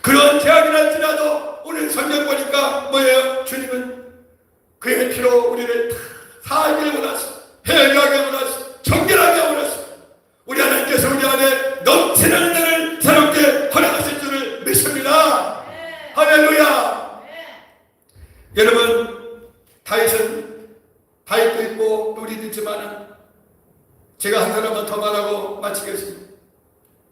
그런 죄악이랄지라도 오늘 성경 보니까 뭐예요? 주님은 그의 피로 우리를 사하기를 원하시고 회개하게 원하시고 정결하게 원하시고 우리 하나님께서 우리 안에 넘치는 은혜를 새롭게 허락하실 줄을 믿습니다. 할렐루야. 여러분, 다윗도 있고 우리도 있지만 제가 한 사람만 더 말하고 마치겠습니다.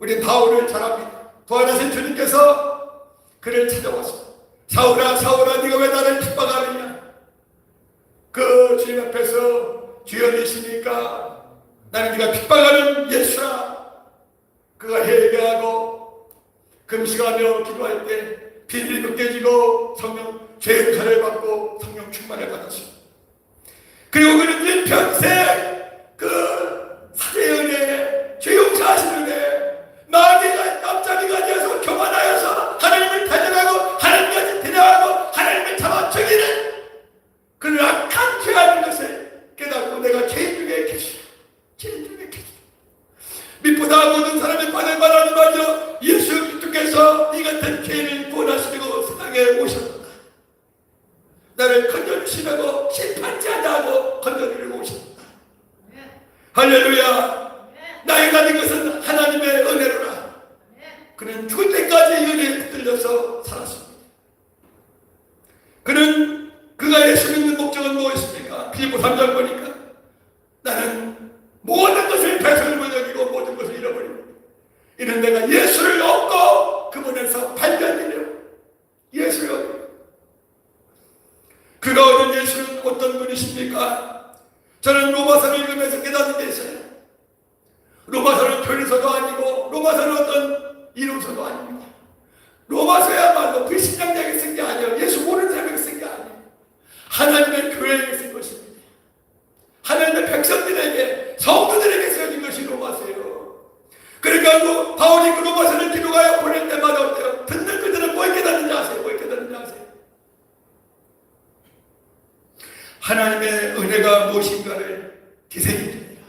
우리 바울을 잘 압니다. 부활하신 주님께서 그를 찾아왔습니다. 사울아 사울아 네가 왜 나를 핍박하느냐. 그 주님 앞에서 주연이시니까 나는 네가 핍박하는 예수라. 그가 회개하고 금식하며 기도할 때 비밀이 벗겨지고 성령 죄의 은사를 받고 성령 충만을 받았습니다. 그리고 그는 일평생 그 사죄의 은혜, 죄 용서하시는 은혜, 마귀가 깜짝이가 되어서 교만하여서 하나님을 대적하고 하나님까지 대적하고 하나님을 잡아 죽이는 그를 악한 죄하는 것을 깨닫고 내가 죄인 중에 계시다. 죄인 중에 계시다. 믿보다 모든 사람의 받을 바라는 말이요 예수 그리스도께서 이 같은 죄인을 구원하시려고 세상에 오셨다. 나를 건져주시려고 심판지 않냐고 건져주려고 오셨다. 할렐루야. 나의 가진 것은 하나님의 은혜로라. 그는 죽을 때까지 이 은혜에 붙들려서 살았습니다. 그가 예수 믿는 목적은 무엇입니까? 빌립보 3장 보니까 나는 모든 것을 배설물 여기고 모든 것을 잃어버립니다. 이는 내가 예수를 얻고 그분에서 발견되려 예수를 얻고 그가 얻은 예수는 어떤 분이십니까? 저는 로마서를 읽으면서 깨닫는 게 있어요. 로마서는 편의서도 아니고 로마서는 어떤 이론서도 아닙니다. 로마서야말로 불신앙자에게 쓴 게 아니에요. 예수 모르는 사람에게 쓴 게 아니에요. 하나님의 교회에게 쓴 것입니다. 하나님의 백성들에게 성도들에게 쓰여진 것이 로마서예요. 그러니까 그 바울이 그 로마서를 기록하여 보낼 때마다 어때요? 듣는 그들은 뭘 깨닫는지 아세요? 뭘 깨닫는지 아세요? 하나님의 은혜가 무엇인가를 되새깁니다.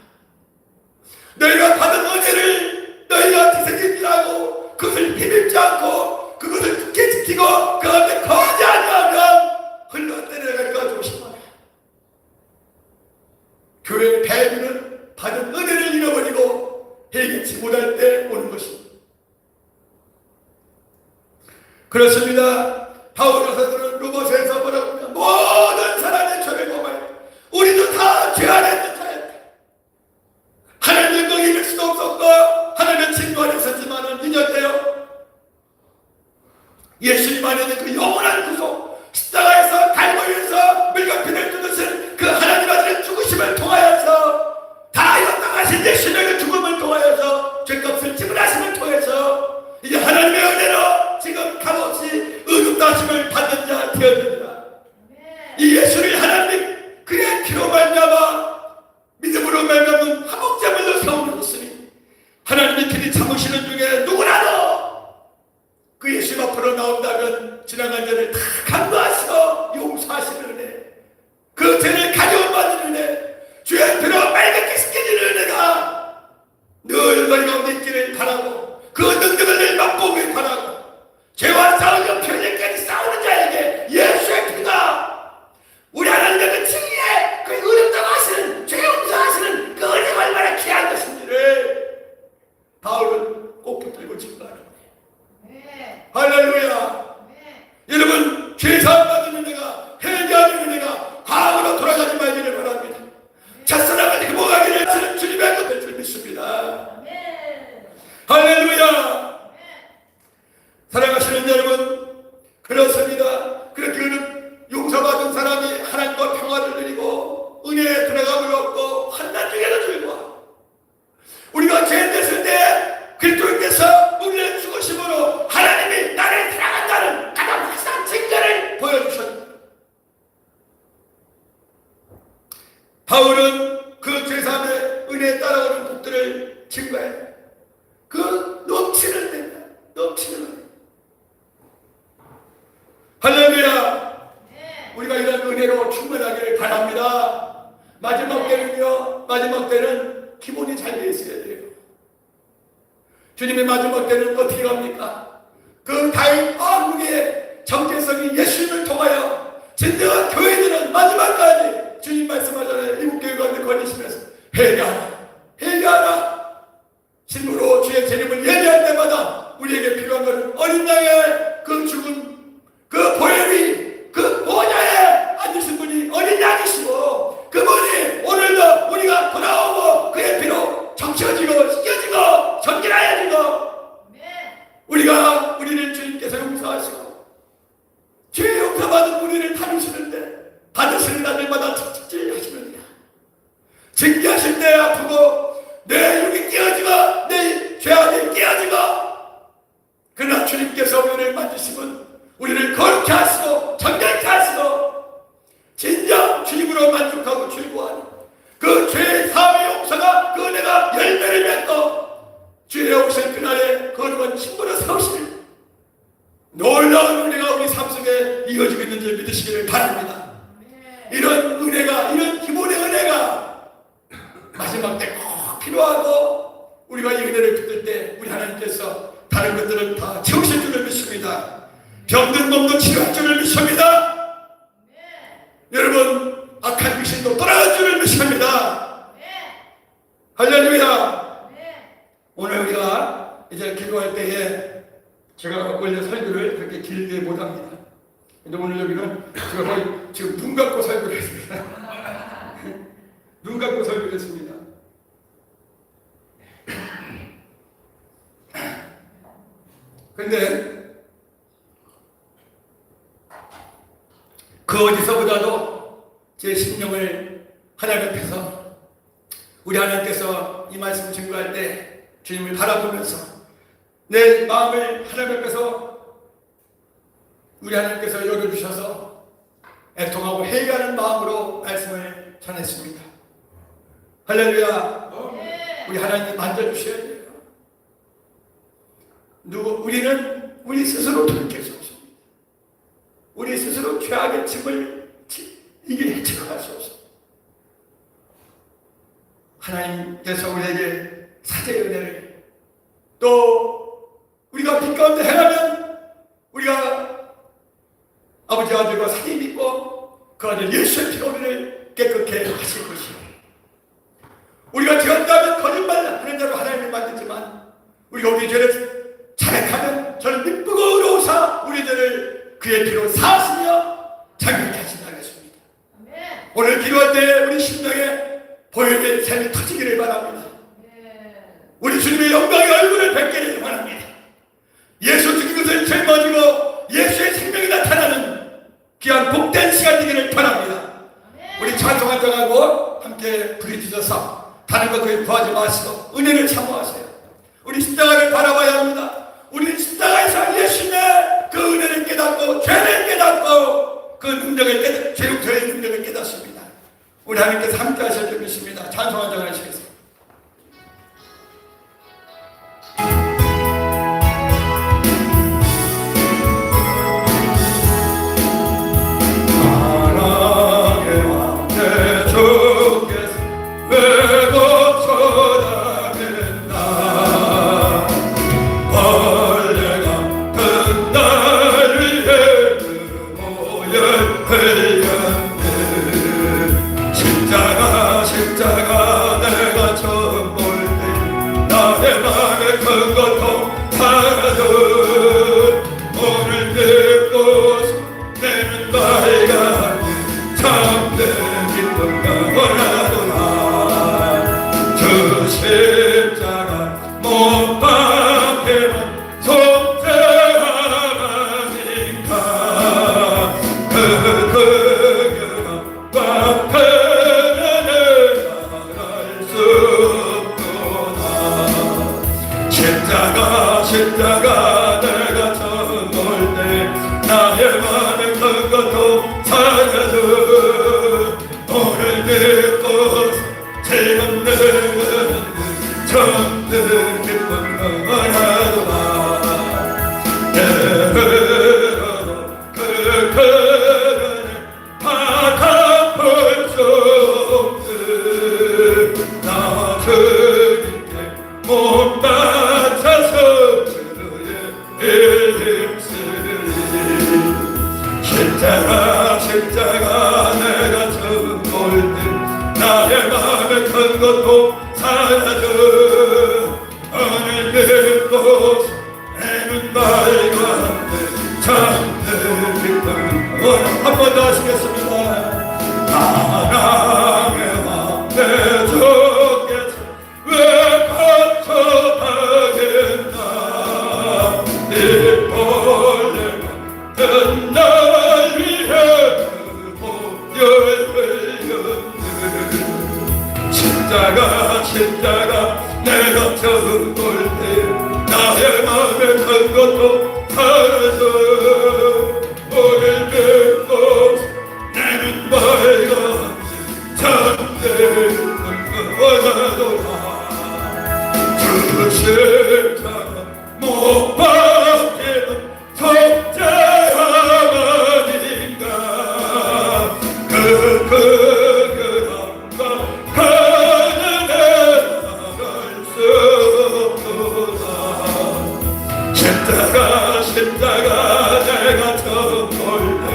너희가 받은 은혜를 너희가 되새기라고 그것을 힘입지 않고 그것을 굳게 지키고 그 앞에 거하지 아니하면 흘러 내려갈까 조심하라. 교회의 배부는 받은 은혜를 잃어버리고 해결치 못할 때 오는 것입니다. 그렇습니다. 바울의 사도는 로마서에서 뭐라고 하냐. 모든 사람의 죄를 범하여 우리도 다 죄 안에 있는 자였다. 하나님의 영광이 이룰 수도 없었고 하나님의 친구 안에 있었지만은 이겼대요. 예수님 안에 있는 그 영원한 구속 십자가에서 갈보리에서 물건피를 뜯으신 그 하나님 아들의 죽으심을 통하여서 다 연당하신 예수님의 그 죽음을 통하여서 죄값을 지불하심을 통해서 이제 하나님의 은혜로 지금 값없이 의롭다심을 받는 자 되었느니라. 이 예수를 하나님 그의 피로 말미암아 믿음으로 말미암은 화목제물로 세워놓았으니 하나님이 길이 참으시는 중에 누구라도 그 예수 앞으로 나온다면 지나간 죄를 다 간과하시고 용서하시는 은혜, 그 죄를 가져받는 은혜, 주의 피로 빨갛게 씻겨지는 은혜가 늘 너희 가운데 있기를 바라고 그 능력을 늘 맛보길 바라고 죄와 싸우며 편리까지 싸우는 자에게 예수의 피가 우리 하나님의 그 칭의에 그 의롭다고 하시는 죄 용서하시는 그 은혜가 얼마나 귀한 것인지를 바울은 꼭 붙들고 증거하는 거예요. 할렐루야. 여러분 죄사함 받은 은혜가 회개하는 은혜가 과거로 돌아가지 말기를 바랍니다. 첫사랑을 행복하기를 하시는 주님의 것을 믿습니다. 주님의 마지막 때는 어떻게 갑니까? 그 다윗 왕국의 정체성이 예수님을 통하여 진정한 교회들은 마지막까지 주님 말씀하잖아요. 이국 교회 가운데 걸리시면서 회개하라. 신부로 주의 재림을 예비할 때마다 우리에게 필요한 것은 어린 양의 그 죽은 그 보혈이 그 보좌에 앉으신 분이 어린 양이시고 그분이 오늘도 우리가 돌아오고 그의 피로 적셔지고 씻겨지고 정결하여지고 우리를 주님께서 용서하시고 죄 용서받은 우리를 다루시는데 받으시는 날마다 척척질 하시느냐. 증기하실 때 아프고 내 육이 깨어지고 내 죄악이 깨어지고 그러나 주님께서 우리를 만지시면 우리를 거룩히 하시고 정결케 하시고 진정 주님으로 만족하고 즐거워하는 그 죄의 사함의 용서가 그 은혜가 열매를 맺고 주의 오실 그날에 거룩한 친구로 세우시는 놀라운 은혜가 우리 삶 속에 이어지고 있는 줄 믿으시기를 바랍니다. 이런 은혜가, 이런 기본의 은혜가 마지막 때 꼭 필요하고 우리가 이 은혜를 붙들 때 우리 하나님께서 다른 것들을 다 채우실 줄을 믿습니다. 병든 몸도 치료할 줄을 믿습니다. 여러분 악한 귀신도 떠나갈 줄을 믿습니다. 할렐루야. 오늘 우리가 이제 기도할 때에 제가 원래 설교를 그렇게 길게 못합니다. 근데 오늘 여기는 제가 거의 지금 눈 감고 설교를 했습니다. 눈 감고 설교를 했습니다. 근데 그 어디서보다도 제 심령을 하나님 앞에서 우리 하나님께서 이 말씀 증거할 때 주님을 바라보면서 내 마음을 하나님 앞에서 우리 하나님께서 열어주셔서 애통하고 회개하는 마음으로 말씀을 전했습니다. 할렐루야. 우리 하나님 만져주셔야 돼요. 우리는 우리 스스로 돌이킬 수 없습니다. 우리 스스로 죄악의 짐을 이게 해체할 수 없습니다. 하나님께서 우리에게 사죄의 은혜를 또 우리가 빛 가운데 행하면 우리가 아버지 아들과 사귀 믿고 그 아들 예수의 피로 우리를 깨끗게 하실 것이요. 우리가 죄한다면 거짓말하는 자로 하나님을 만들지만 우리가 우리 죄를 자백하면 저를 미쁘고 의로우사 우리 죄를 그의 피로 사하시며 자격케 하신다고 했습니다. 오늘 기도할 때 우리 심령에 보혈의 샘이 터지기를 바랍니다. 우리 주님의 영광의 얼굴을 뵙기를 바랍니다. 예수 죽은 것을 짊어지고 예수의 생명이 나타나는 귀한 복된 시간 되기를 바랍니다. 우리 찬송 한정하고 함께 부딪혀서 다른 것들을 구하지 마시고 은혜를 사모하세요. 우리 십자가를 바라봐야 합니다. 우리 십자가에서 예수님의 그 은혜를 깨닫고 죄를 깨닫고 그 능력을 죄 용서의 능력을 깨닫습니다. 우리 하나님께서 함께 하실 줄 믿습니다. 찬송 한정하시겠습니다. 십자가 내가 처음 볼 때 나의 마음에 큰 것도 사라져 오늘 믿고 지금 내는 정든 기쁜 거라도다 예배로 그 그를 다 갚을 수 없는 나 주님께 못 바쳐서 믿고 내는 밝았네 잠들던 한번 더 하시겠습니다. 사랑의 왕대 적에서 왜 갇혀가겠나 이 벌레 같은 날 위해 보혈을 흘렸네 십자가 내가 처음 볼 때 나의 맘에 큰 것도 사라져 오늘 뵙고 내는 밝아 잠들던 원하도다 그 십자가 못 박히는 속죄함 아닌가 그함과 가난해 나갈 수 없도다 십자가 내가 처음 볼 때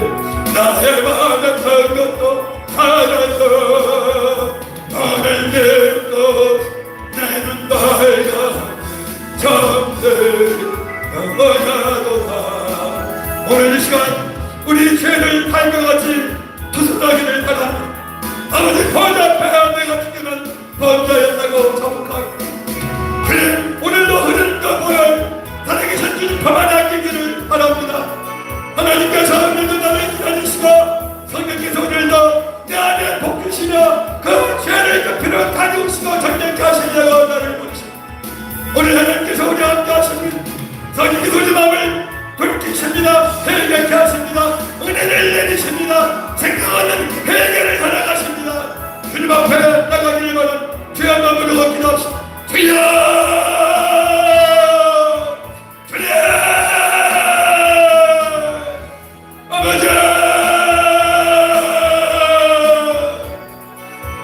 나의 맘에 큰 것도 사라져 너를 믿고 내눈 밝아 잠들던 거야도다 오늘 이 시간 우리 죄를 달과 같이 투순하기를 바랍니다. 아버지 범죄 앞에 내가 죽기는 범죄였다고 자복하고 그래 오늘도 흐른 떠보여 살아계신 주님 가만히 아끼기를 바랍니다. 하나님께서 오늘도 나를 기다리시고 성령께서 오늘도 내 안에 복주시며 그 죄를 덮이는 가져오시고 정령케 하시려고 나를 부르십니다. 오늘 하나님께서 우리 함께 하십니다. 성령께서 우리 마음을 돌이키십니다. 회개케 하십니다. 은혜를 내리십니다. 생각하는 회개를 살아가십니다. 주님 앞에 나가기를 바라는 주의 마음으로 기도합시다. 주여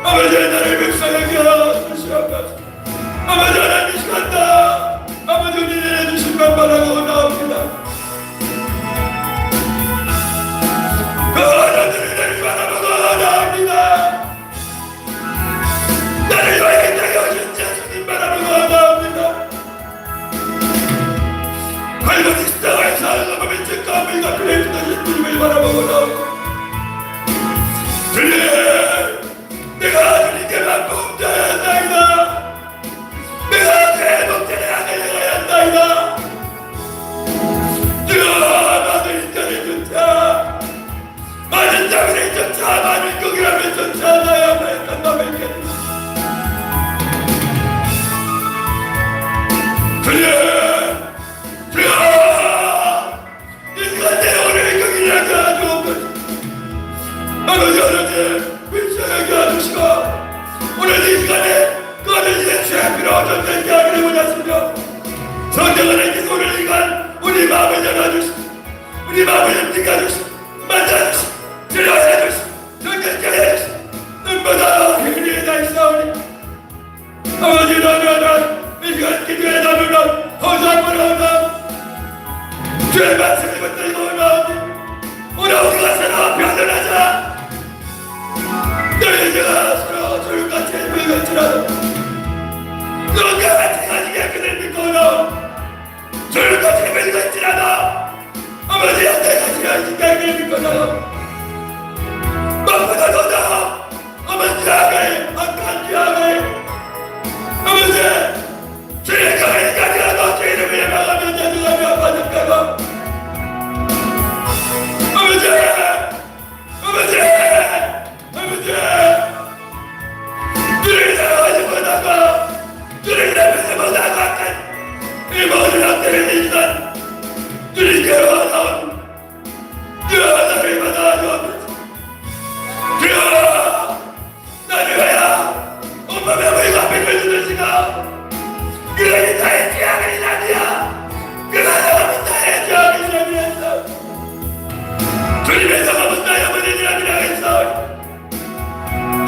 아버지 나를 묵상하게 하시옵소서. 아버지 하나님 시간다 아버지 은혜 주신 것만하고 나옵니다. 그 하나님을 나를 바라보고 나옵니다. 나를 위하여 땅에 오신 예수님 바라보고 나옵니다. 할머니 십자가에서 하나님의 빛과 물과 그의 주신 주님을 바라보고 나옵니다. 주님 내가 주님께만 공자해야 한다이다. 내가 내 목전에 안내려가야 한다이다. 주여 많은 인자를 쫓아 많은 자비를 쫓아 많은 고기람을 쫓아 나의 앞에 깜깜을 깼다. 주여 이 시간 내 오늘 거기라고 하주옵소서. 아버지 하나님 불쌍하게 하시고 오늘 이 시간에 그들의 죄의 피로 전쟁케 하기를 원하시며 성령 하나님께서 오늘 이 시간 우리 마음을 열어주시고 우리 마음을 염증해주시고 만져주시고 치료해주시고 정결케 해주시고 눈보다 힘을 다하시오니 아버지 너는 이 시간 기도에 나누는 허수아비로 나옵니다. 주의 말씀을 붙들고 나옵니다. 오늘 우리가 서로 변론하자. 너희들과 서로 주님같이 물건치라도 누군가 같이 가지게 그들 믿고 주님같이 물건치라도 아버지 한테같이 하시게 그들 믿고 먹보다 더더 아버지 악을 악한 죄악을 아버지 주의 가을까지라도 주의 이름을 예방하며 대두하며 받을까봐 아버지 주를 사랑하지 못하고 주를 내면서 못하고 악한 이 모든 악들을 잊는 주님께로 나온 주여 나를 받아주옵소서. 주여 나를 위하여 온몸에 물과 빛을 주시고 그러니 나의 죄악을 인하여 그 하나님은 나의 죄악을 인하여 주님의 성함은 나의 어머니라고 하겠사오니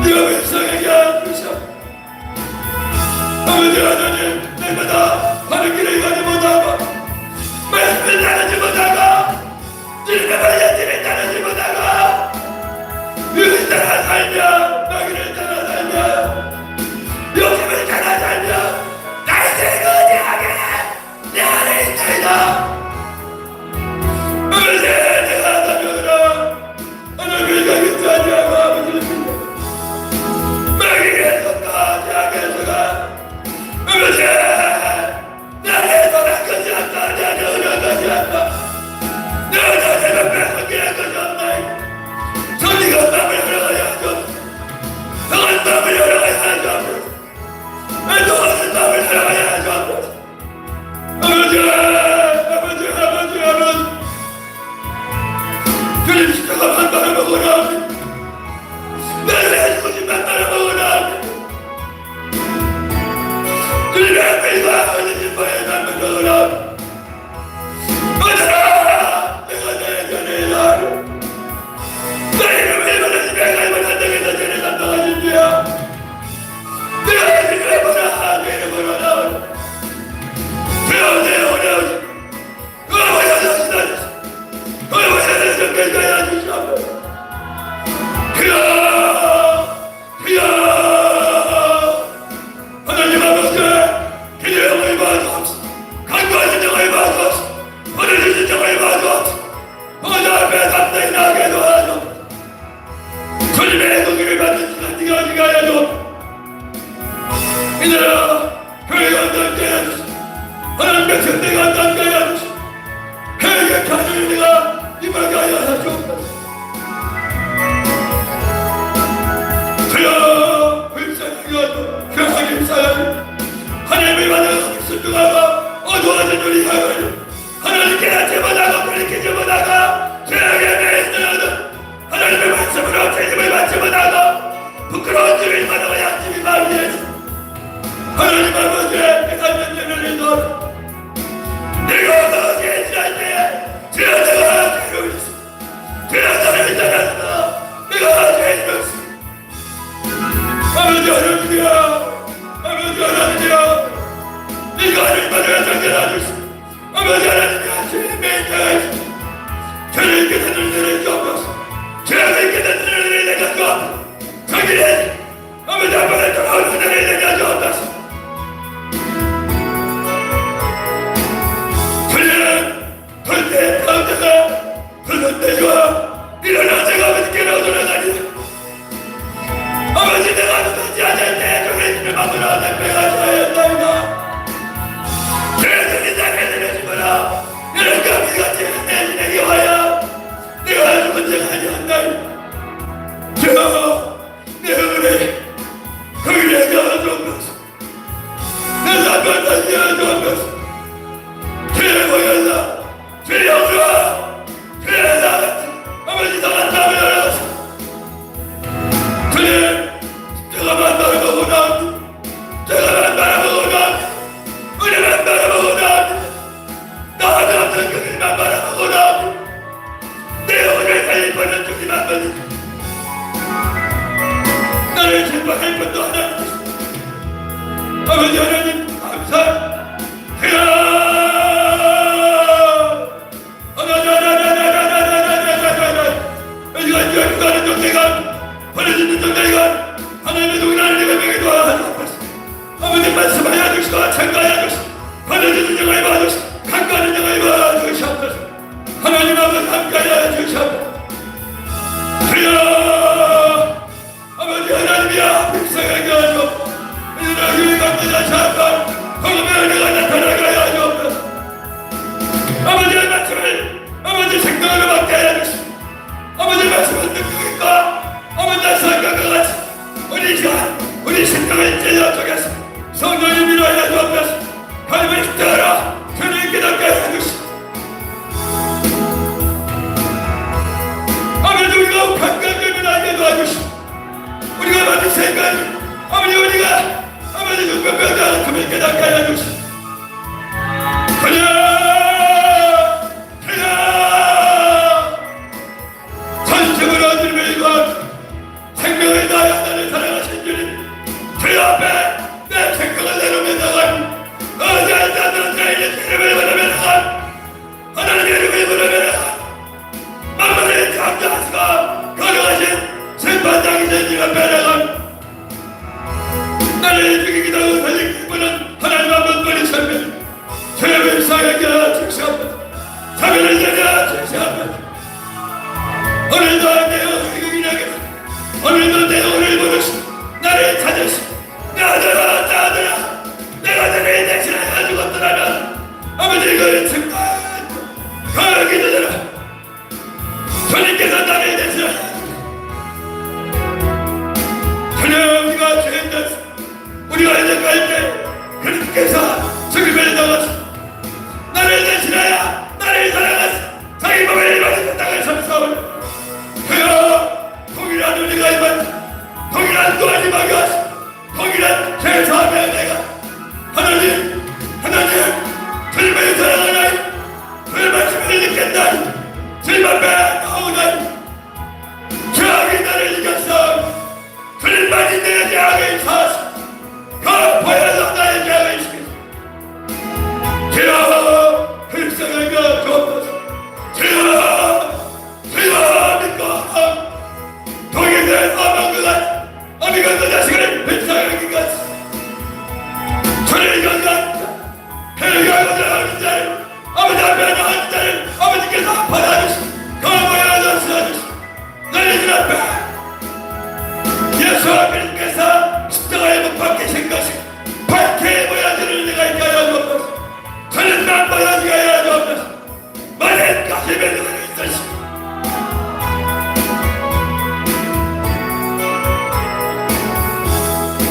주여 백성에게 하옵소서. 아버지 하나님 날마다 하는 길을 가지 못하고 말씀을 나누지 못하고 주님의 말씀을 나누지 못하고 유를 따라 살며 마귀를 따라 살며 욕심을 따라 살며 나의 죄를 거지하게 것이 없다. 내가 자네가 빼앗기는 것이 없나이다. 전리가 땀을 흘러가야 하죠. 너가 땀을 흘러가야 하죠. 너가 땀을 흘러가야 하죠. 아버지, 아버지, 아버지, 아버지. 주님 십자가만 바라보거나 나를 거짓말 바라보거나 주님의 앞에서 어디지 뭐에 담으거나 어쩌라 내가 내 전에 나를 내 이름을 받아지 내가 이번 한정에서 죄를 담당하신 주야 내가 주님을 보라 내 이름으로 나오라 주여 내 어려우시 어머니하시다 어머니하시다 정결자야 주시옵소서 주여 하나님 아버지 기도의 영을 봐주옵소서 간구하신 영을 봐주옵소서 보내주신 영을 봐주옵소서 보좌 앞에 담대히 나게 도와주옵소서 주님의 공기를 받는 시간 네가 어디가 하여 주옵소서 이들아 교회가 안담게 해주시오 하나님 백성들과 안담게 해주시오 회개 가지고 네가 임하게 하여 주옵소서 주여 불쌍하게 교하게 사여 하나님을 만나서 순종하고 어두워진 우리 하나님 하나님께 제보다가 그렇게 제보다가 죄악에 매이더라도 하나님의 말씀으로 책임을 받지 못하고 부끄러운 주를 받아가 양심이 마음에 하나님 아버지의 깨닫는 죄를 인도하라 내가 어떻게 지날 때에 주여 내가 죄를 있어 주여 나를 떠났으나 내가 죄를 있어 아버지 하나님이야 아버지 하나님이야 네가 하나님만을 정결하주시오 아버지 하나님이야 주의 맹자하시오 죄를 깨닫는 죄를 주옵소서 죄를 깨닫는 죄를 내가 주옵소서 자기는 아버지 앞에 돌아오는 죄를 내가 주옵소서 주님 절대 가운데서 붉은 대주와 일어나 제가 아버지께 나오더라다니 아버지 내가 누군지 않을 때 주님을 만들어 내 배가 되었나이다 주님이 나를 내려주거라 이런 감기같이 내 진에게 와야 내가 누군지 아니었나이다 주여 내 은혜 그에게 주옵소서 내 삶을 다시 주옵소서 주의 보혈라 주의 영주와 주의 나 아버지 당한 땀을 흘려서 주님 제가만 바라보고 나옵니다 제가만 바라보고 나옵니다 우리만 바라보고 나옵니다 나한테 없는 그들만 바라보고 나옵니다 내 영혼을 살릴 뻔한 주님만 받으십시오 나를 기뻐할 분도 하나님 계십니다 아버지 하나님 감사합니다 이건 가는 정대가 버려지는 정대가 하나님의 동일한 내가 도와주옵소서 아버지 말씀하여 주시고 참가하여 주시고 버려지는 영을 봐주시고 강가하는 영을 봐주시옵소서 하나님 아버지 함께하여 주시옵소서 주여 아버지 하나님이여 백성에게 하시옵소서 이들아 교회 감사자 참가 복음의 은혜가 나타나게 하여 주옵소서 아버지의 말씀을 아버지 생각으로 받게 하여 주시고 아버지 말씀은 능력입니까? 아버지 생각과 같이 우리 시간 우리 생각을 찔러주겠소 성령이 밀어야 주옵소서 하나님의 십자가로 주님 깨닫게 하여 주시고 아버지 우리가 감각을 알게 도와주시고 우리가 받은 생각 아버지 우리가 아버지 중병병자 그를 깨닫게 하여 주시고 전심으로 주님을 이루어 생명을 다하여 나를 사랑하신 주님 주여 앞에 내 생명을 내놓으며 나간 어제 앉았던 자인의 이름을 부르며 나간 하나님의 이름을 부르며 나간 만물을 창조하시고 거룩하신 심판장이신 주 앞에 나간 나를 죽이기도 하고 살리기보는 하나님 한 번뿐이 선배 죄를 사하게 주시옵소서 자비를 내려 주시옵소서 오늘도 내 영혼을 일하게 오늘도 내 영혼을 부르시고 나를 찾으시고 내 아들아 내 아들아 내가 너를 대신하여 죽었더라면 아버지 이걸 증거하고 아버지 앞에 나가는 자를 아버지께서 받아주시고 거부하여 주시옵소서. 너희들 앞에 예수 아버지께서 십자가에 못 박히신 것이 밝게 보여주는 내가 있게 하여 주옵소서. 저는 보여주게 하여 주옵소서. 만약 가슴에 누가 있으시고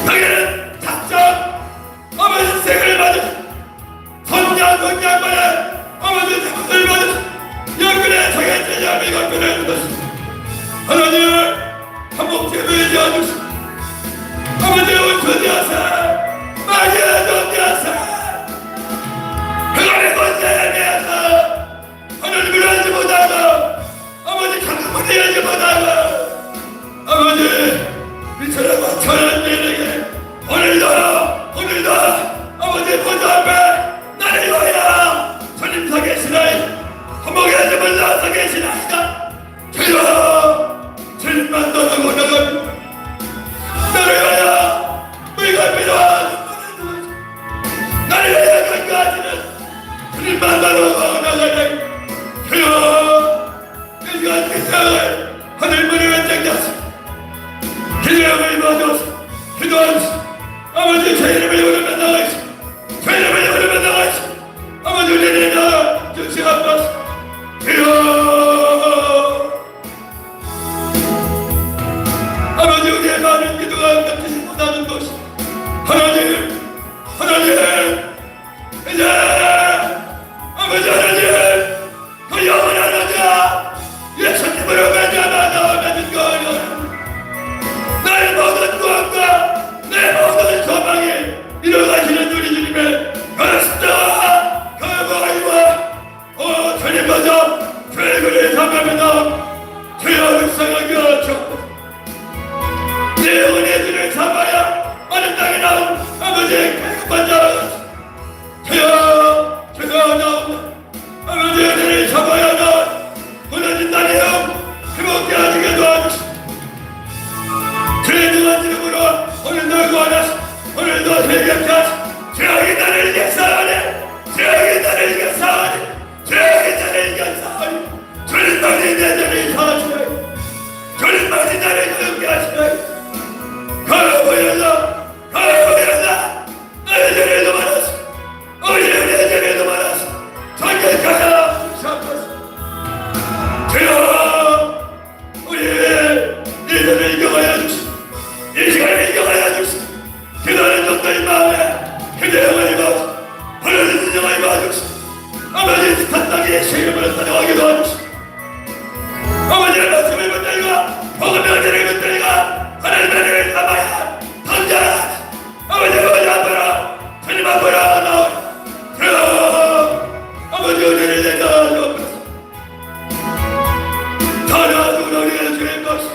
너희는 작정 아버지 생을 받으시고 손자마다 아버지 생을 받으시고 영근의 정해진 야미가 변하는 것입니다. 하나님 한복제도에 지어주시고 아버지 은초지하사 마귀의 존재하사 그간의 권세에 대해서 하나님을 알지 못하고 아버지 강금을 알지 못하고 아버지 미천하고 천한 일에게 오늘도 아버지 보좌 앞에 나를 위하여 주님 서 계시나이 한복에 주문 나서 계시나이다. 주여 주님만 너는 오너갑니다. 나를 위하여 우리가 필요한 나를 위하여 간구하시는 주님만 너는 오너가니 주여 이 시간 기상을 하늘문을 왼장자시고 기도함을 입어주옵소서. 기도하시고 아버지 제 이름을 부르며 나가시고 제 이름을 부르며 나가시고 아버지 우리를 다 주시옵소서. 주여 아버지 우리의 많은 기도가 갚히지 못하는 것이 하나님 이제 아버지 하나님 그 영원한 자 예수님으로 말미암아 맺은 거는 나의 모든 구원과 내 모든 소망이 이루어가시는 우리 주님의 그 십자가 그 보혈과 주님 먼저 죄를 삼합니다. 주여 육성하게 하옵소서. 내 영혼의 주를 삼아야 어느 땅에 나온 아버지의 괴급한 자를 주여 나옵니다. 아버지의 주를 삼아야 나온 무너진 나의 영 회복케 하시게 도와주시고 주의 능한 이름으로 오늘도 구원하시고 오늘도 회개케 하시고 주의 나를 이겨사하네 주의 나를 이겨사하네 주의 나를 이겨사하네 주님 만이 내 죄를 사하시네 주님 만이 나를 거룩게 하시네 가보여라 나의 죄를 도말하시고 우리의 죄를 도말하시고 전결하여 주시옵소서. 주여 우리의 이들을 인정하여 주시고 이 시간을 인정하여 주시고 기도하는 정도의 마음에 그대의 영을 입어주시고 하나님의 영을 입어주시고 아버지 뜻한 땅에 시름을 따라가게 도와주시고 아버지의 말씀을 붙들고 복음의 은혜를 붙들고 하나님의 은혜를 담아야 던져라 아버지 앞으로 주님 앞으로 나오라 주여 아버지 은혜를 내가 주옵소서. 전하도 우리의 주의 것이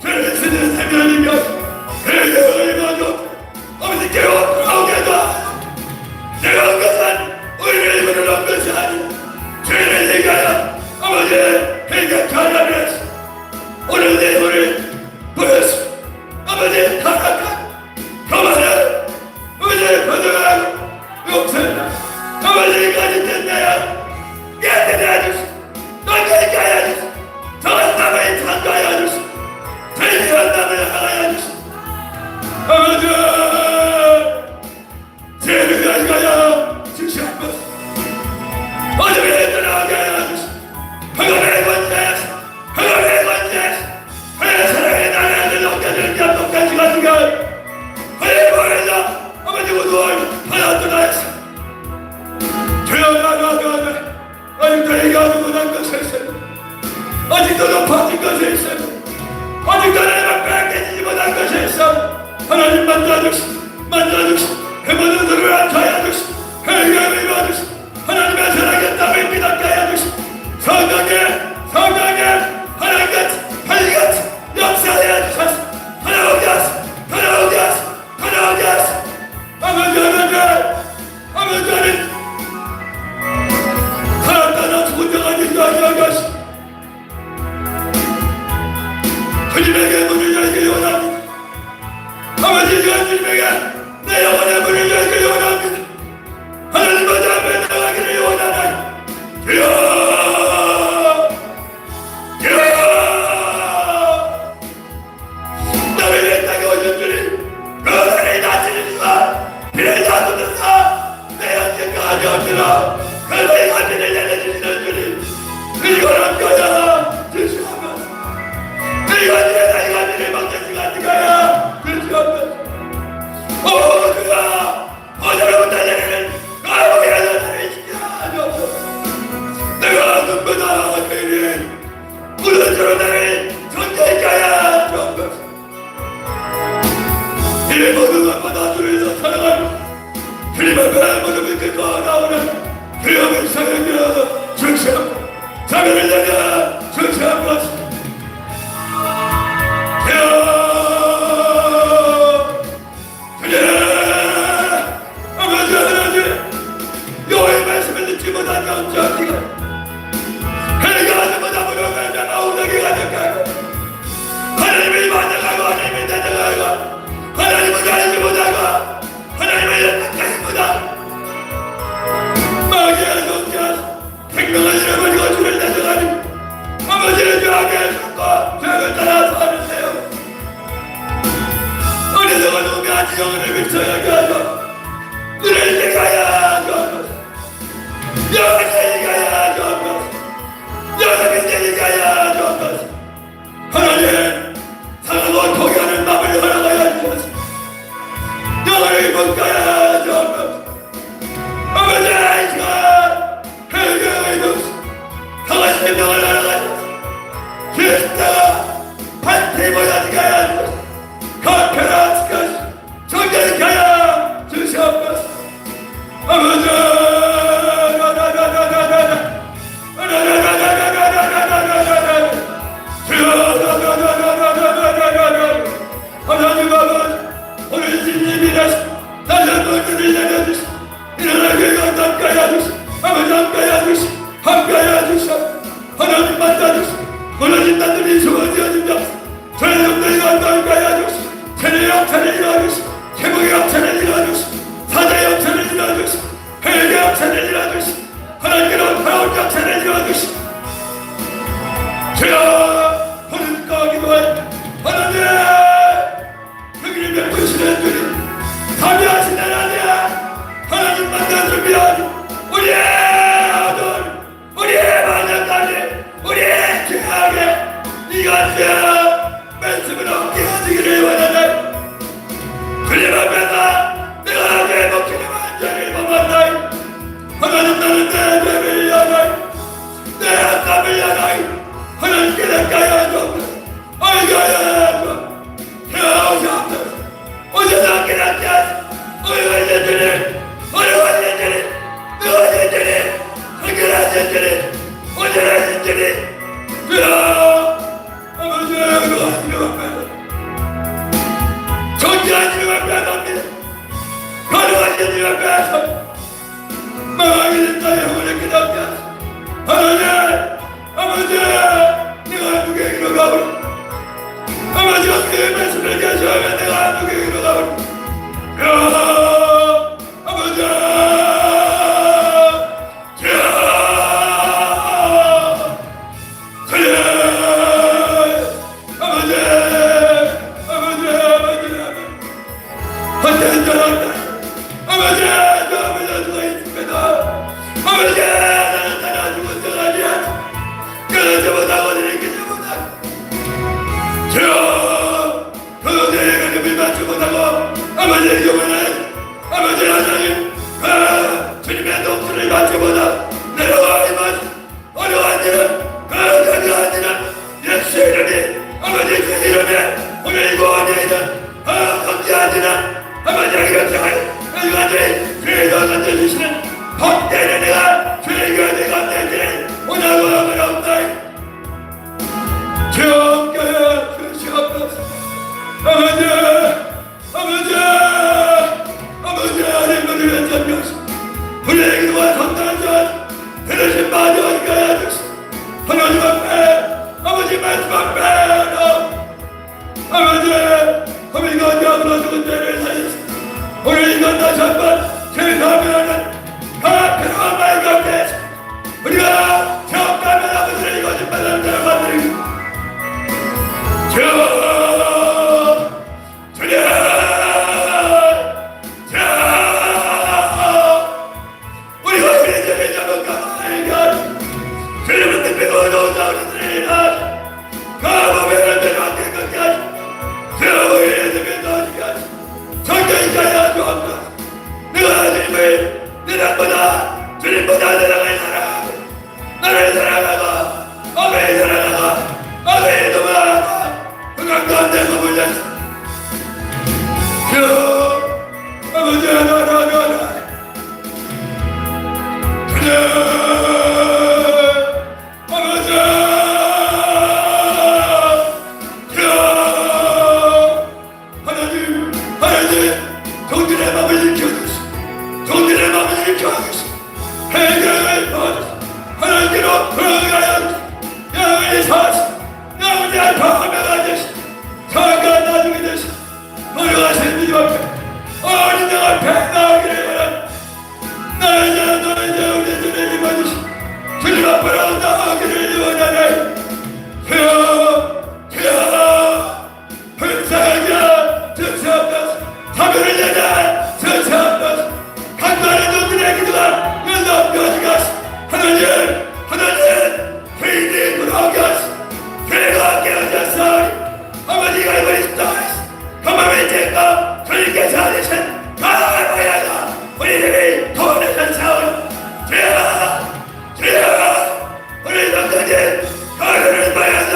주의 주는 세면이며 그의 영을 입어줘 아버지께 돌아오게 해줘. 내가 온 것은 우리를 입으러 온 것이 아니라 죄를 얘기하여 아버지의 회개케 하라며 오늘 내 힘을 보여주시고 아버지의 타락한 교만을 아버지의 거듭하고 용서를 아버지까지 된다야 깨끗게 해주시고 너희에게 하여 주시고 정한 남을 창조하여 주시고 죄지한 남을 하여 주시고 아버지 죄를 가져가여 주시옵소서. 어둠에 떠나게 하여 주시고 그것의 권세에서 그의 사랑의 나라를 넘겨주는 약속까지 가진 것 그의 보혜자 아버지 우두을 하나 떠나서 주여 나가게 아직도 얘기하지 못한 것이 있어요. 아직도 높아진 것이 있어요. 아직도 내가 빼앗기지 못한 것이 있어. 하나님 만져주시고 그 모든 눈을 앉혀야 주시고 그 영을 입어주시고 하나님의 사랑의 땅을 믿게 하여 주시고 성령의 하나님같이 하나님같이 역사하여 주셔서 하나오게 하시고 아버지 하나님 살았다나 죽은 자가 인도하게 하시고 주님에게 문을 열기를 원합니다. 아버지 주님에게 내 영혼의 문을 열기를 원합니다. 하나님 앞에 나가기를 원하나니 주여 주여 나를 내 땅에 오신 주님 그 하늘이 다치는사 비를 다투는사 내 언제까지 없으라 그 너희 간질을 내려주시는 주님 이거는 거야 주시옵소서 이 간질을 막는 시간이 가야 주시옵소서 오 그가 어제로부터 내리는 아버지의 나를 지켜주옵소서 내가 눈보다 그를 무너져로 나를 존재하게 하여 주옵소서 이 모든 것보다 주를 더 사랑하며 주님 앞에 무릎을 꿇고 나오는 그 영을 사랑하여 주시옵소서 자비를 내려 주시옵소서 여호와의 말씀을 듣지 못한 영적이가 그러니까 하나님보다 무릎을 내가 오르기가 될까요? 하나님을 만나가고 하나님을 대적하고 하나님을 가리지 못하고 하나님을 연락하지 못하고 마귀의 성전 생명을 잃어버리고 주를 대적하니 아버지를 죄하게 하셨고 죄를 따라서 하는데요 어디서가 누구한테 영혼을 미쳐야게 하죠 눈을 뜨가야 하죠 영을 때리가야 하죠 영을 때리가야 하죠 하나님 사랑과 포기하는 마음을 허락하여 주소서 영을 못가야 하죠 아버지 이 시간 회개의 정신 강한 생명을 허락하여 그리스도가 반드시 보여지게 하여 주소서 강편한 것이 정결히 하여 주시옵소서 아버지 하나님 아버지 오늘 진님이 다시 다시 한번 눈을 내려주시 일어나게 함께 해주시 아버지 함께 해주시 함께 해주시 하나님 만나주시 무너진 나들이 소원되어진다 저의 영들이 함께 해주시 천의 역사를 일어주시 회복의 역사를 일어주시 사자의 역사를 일어주시 회개의 역사를 일어주시 하나님께로 돌아온 역사를 일어주시 주여 오늘까 기도하니 하나님 그들이 베푸시는 주님 자비하신 하나님 하나님 만나 준비하니 우리의 아들 우리의 마녀까지 우리의 죄악에 이같이 말씀을 얻게 하시기를 원하나이 주님 앞에서 내가 내 목숨의 완전히 범한다이 하나님 나는 내 죄를 위하나이 내 악함을 위하나이 하나님께 가야 좀 알가야 좀 오셨소서 오셔서 깨닫게 하소서 어려워진 주님 어려워진 주님 누워진 주님 한결하신 주님 온전하신 주님 주여 아버지 그하시는 앞에서 존재하시는 앞에서 합니다 거룩하신 주 앞에서 망하게 된다 영혼을 깨닫게 하소서 하나님 아버지 내가 누구에게로 가오리 아버지가 그의 말씀을 계시하면 내가 누구에게로 가오리 아버지 아버지의 경우는 아버지 하나님 주님의 독수를 맞춰보다 내려와 이만 어려운 일은 강한 일은 예수 이름이 아버지 그 이름에 오늘 구원이든 감지한 일은 아버지의 결정을 일관들이 주의도 던져주시는 법대는 내가 주의 교회에 감내기를 원하고 함을 없나이 주여 주시옵소서 아버지 하나님을 위한 전명시 우리의 기도와 성탄한 전 들으신 마지막에 하여 주시 하나님 앞에 아버지 말씀 앞에 아버지 아버지가 언제보다 죽은 죄를 사주시 오늘 이건 다시 한번 제사하면은 하나님과 말 가운데 우리가 정가면 아버지를 거짓말하는 자를 만들고 우리가 우리 집에 잡은 가만히가 주님은 특별히 어두운 자우리들이 가보면은 내가 안될 것까지 우리의 집에 넣어주까지 정결자야 주옵소서. 내가 주님을 내 남보다 주님보다 내 나를 사랑하고 나를 사랑하고 아버지 사랑하고 아버지 도망하고 그간 가운데 머물렀어. 아버지 하나하나 아버지 하나님 종들의 마음을 일으켜주시오. 종들의 마음을 일으켜주시오. 해결을 받으시오. 하나님께로 돌아가야 영원히 사시오. 영원히 알파하며 되시오. 사가 나중에 되시오. 노력하시는 주님 앞에 어린 양 앞에 나오기를 바랍니다. 나의 자 너의 자 우리 주님 받으시오. 주님 앞으로 나오기를 원하네. 주여 불쌍하게 주시옵소서. 사별을 여자 주시옵소서. 간단한 종들의 기도가 연속되어지게 하시오. 하나님 회인이 돌아오게 하시오. 교회가 깨어졌사오니 아버지가 이번에 가만히 제가 주님께서 하신 가랑을 보여서 우리들이 돈에서 싸우는 주여 우리 성도님 가랑을 보여서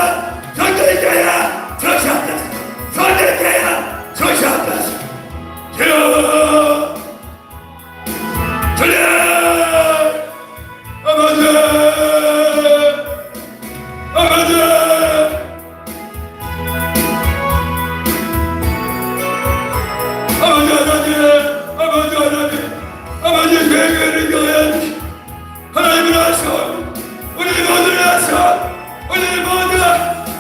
성도님께야 주시옵소서. 성도님께야 주시옵소서. 주여 아버지 아버지 아버지 세계를 교회하시 하나님을 하시오. 우리 모두를 하시오. 우리 모두가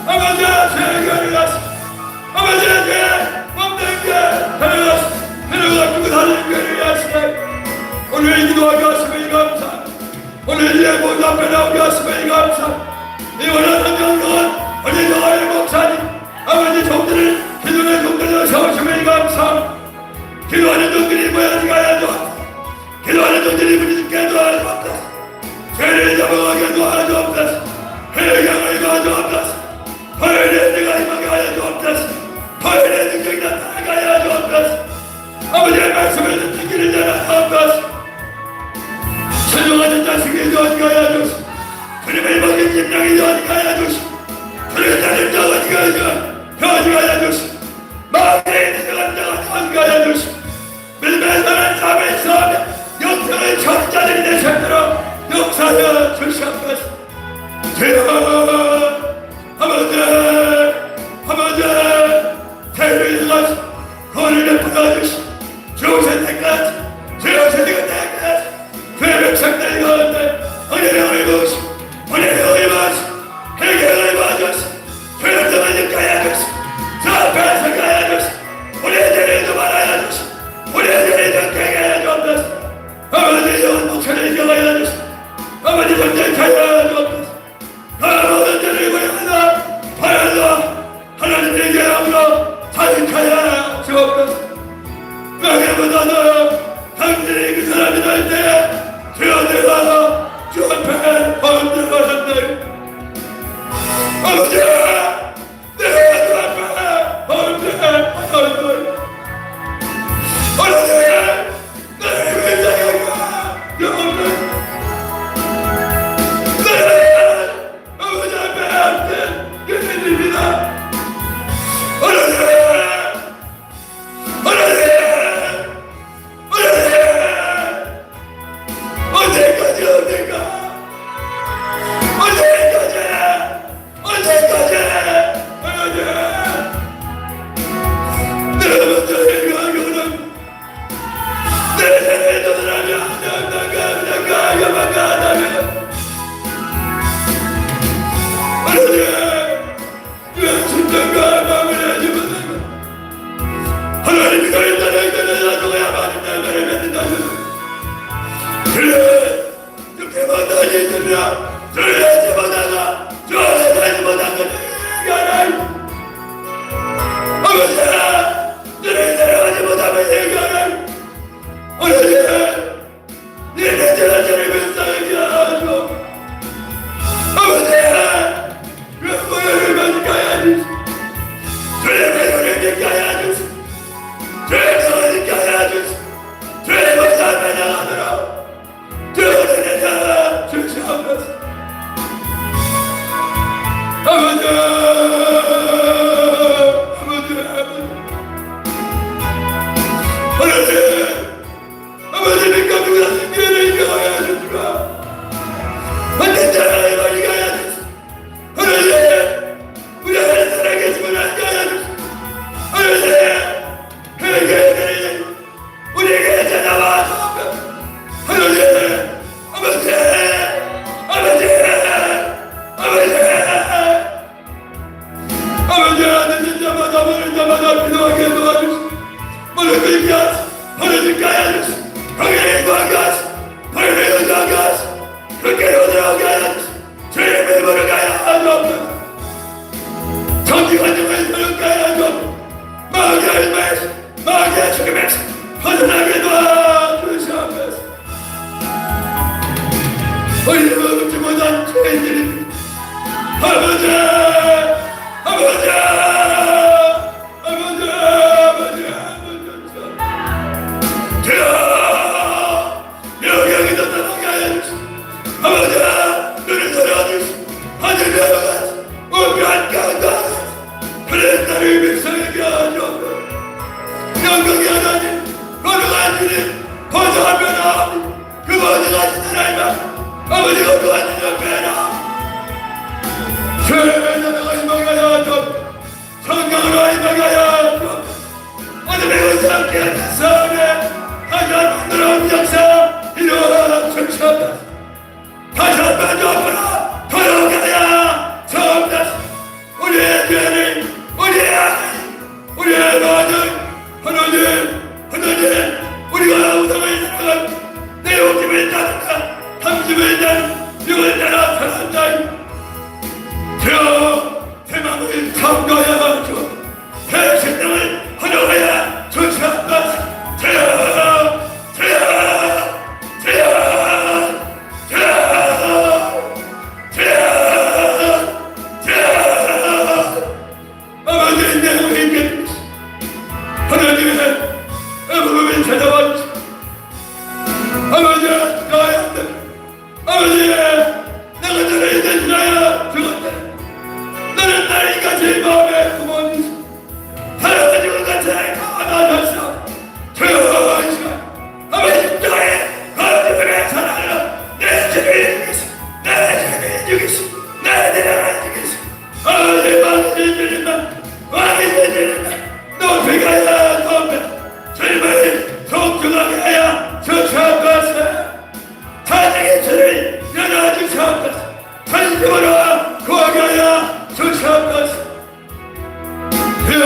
아버지 세계를 하시오. 아버지에게 몸된 게 데려가시오. 데려가 주고 사는 교회를 하시네. 오늘 기도하게 하시면 감사. 오늘 이 모두 앞에 나오게 하시면 감사. 이 원하는 영광은 우리 노아의 목사님 아버지 종들을 기도의 종들을 세우시면 감사. 기도하는 종들이 모여지게 하여 주옵소서. 기도하는 종들이 부딪히게 도와줘 주옵소서. 죄를 잡아가게 도와줘 주옵소서. 회개를 임하여 주옵소서. 토요일에 내가 임하게 하여 주옵소서. 토요일에 능력이 나타나게 하여 주옵소서. 아버지의 말씀을 듣는 길을 열어주옵소서. 순종하는 자식이 되어지게 하여 주옵소서. 주님을 먹인 심령이 되어지게 하여 주옵소서. 주님의 자녀 되어지게 하여 주옵소서. 마음에 있는 자가 되어지게 하여 주옵소서. 밀매사는 삶을 싸우며 영생을 천자들이 되셨도록 역사하여 주시옵소서. 주여 아버지 죄를 인하시 돈을 베풀어 주시오. 주오실 때까지 주오실 때까지 죄를 책대리 가운데 은혜를 입으시오. 은혜를 입으시오. 회개를 입으시오. 죄를 좀 하여 주시오. 저 앞에서 가야 주시오. 우리들을 좀 알아야 주시오. 우리들을 좀 깨게 하여 주옵소서. 아버지 영원 목소리를 경하여 주시오. 아버지 정직하여 주옵소서. 모든 죄를 구해하나 하여서 하나님의 계약으로 사직하여 주옵소서. 명예보다는 당신이 그 사람이 될 때 주여 내가 주 앞에 헌들어졌네. 아버지 내가 주 앞에 헌들어졌네. 하나님 나를 회장하가 영원히 아버지 앞에 앉은 예수님이다. 언제까지 하나님 아버지님과 누구나 승리를 인정하여 하셨습니다. 어떤 나라에 많이 가야 됐습니다. 하나님 우리 하나님 살아계심을 알게 하여 주십시오. 하나님 회개를 우리에게 찾아와 주옵소서. 하나님 아버지 아버지 하나님 자마다 모를 자마다 필요하게 도와주시오. 모든 걸 하시오. 하나님께 하여 주시오. 하나님 인도하게 하시오. 하나님 인도하게 하시오. 그렇게 인도하게 하여 주시오. 주님의 힘으로 가야 주옵소서. 정직한 중을 새롭게 하여 주옵소서. 마귀의 힘에서 마귀의 죽임에서 벗어나게 도와주시옵소서. 우리는 먹지 못한 죄인들입니다. 아버지 아버지 아버지 아버지 아버지 주여 명령이 덧나가게 하여 주시오. 아버지 눈을 들어주시오. 하늘 배워가시 우편 강가 그런 나를 백성에게 하시옵소서. 영광의 하나님 거룩한 주님 거룩한 하나님 그 거룩하신 하나님 아버지가 도와주신 옆에나 죄자가 희망하여 좀 성경으로 희망하여 좀 어둠의 것을 함께 하는 사람의 하나님 만들어온 역사 이루어 주시옵소서. 다시 한번 옆으로 돌아가야 주옵소서. 우리의 죄를 우리의 하나님 우리의 모든 하나님 우리가 우상을 사랑한 내 욕심을 따른다 탐심을 따른 육을 따라 살았다. 주여 대망을 참가하여 주옵소서. 새 신령을 허락하여 주시옵소서. 주여 주여 주여 주여 아버지 내 우리에게 하나님의 부름을 찾아와 주시오. 아버지 나의 아버지 내가 너를 대신하여 죽었다. 너는 나를 같이 마음에 품어주시오. 사랑하는 것 같이 가만하셨어. 주여 이 시간 아버지 십자가에 거듭의 사랑으로 내 죄를 죽이시오. 내 죄를 죽이시오. 내 대량을 죽이시오. 아버지 왕이 되시는 왕이 되시는 높이 가야 돕니다. 주님을 속중하게 하여 주시옵소서. 자녀의 죄를 열어주시옵소서. 전심으로 구하게 하여 주시옵소서. 주여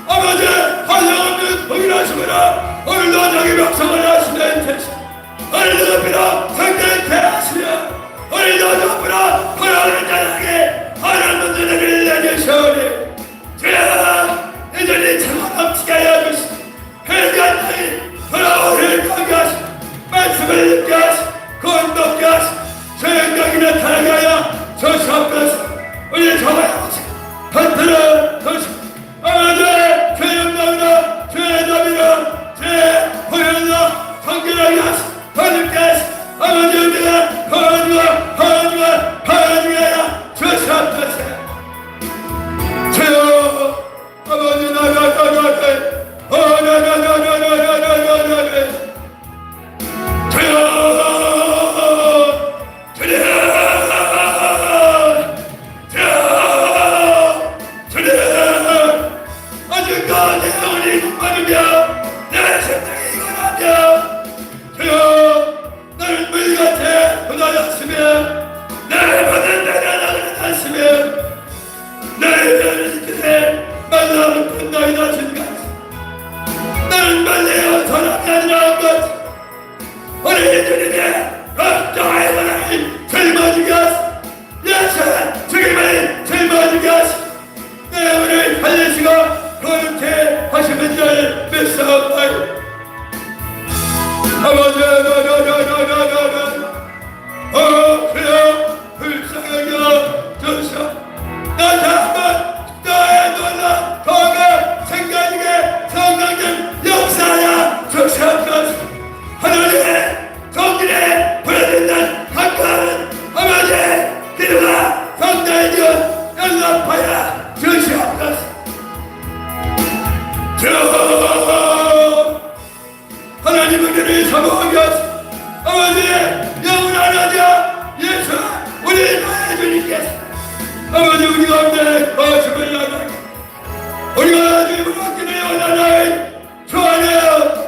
아버지 오늘도 자기 백성을 하시는 대신 오늘도 높이라 성전을 태하시며 오늘도 높이라 불안을 자에게 하나님 문제들을 내주시오니 주여 이들이 참아 넘치게 하여 주시오. 회개한 자이 돌아오를 가게 하시오. 말씀을 듣게 하시오. 구원 돕게 하시오. 죄인들이 나타나게 하여 주시옵소서. 우리 정하여 주시오. 헌터를 주시오. 아버지 죄 없나이다 죄 답이라 죄 보혈로 성결하게 하시오. 하나님께 하시오. 아버지 우리가 허주게 하여 주시옵소서. 주여 아버지 나나나나나 나는 말레어 사람이 아니라 것 우리 주님의 걱정의 바람을 젊어지게 하시오. 예수 주님을 젊어지게 하시오. 내 오늘 살리시고 그렇게 하시는 줄 믿사옵나이다. 하나님 은혜를 사모하게 하시고 아버지 영원한 아자 예수 우리 나의 주님께서 아버지 우리 가운데 거심을 나가게 우리가 주님을 얻기를 원하나이 주 안에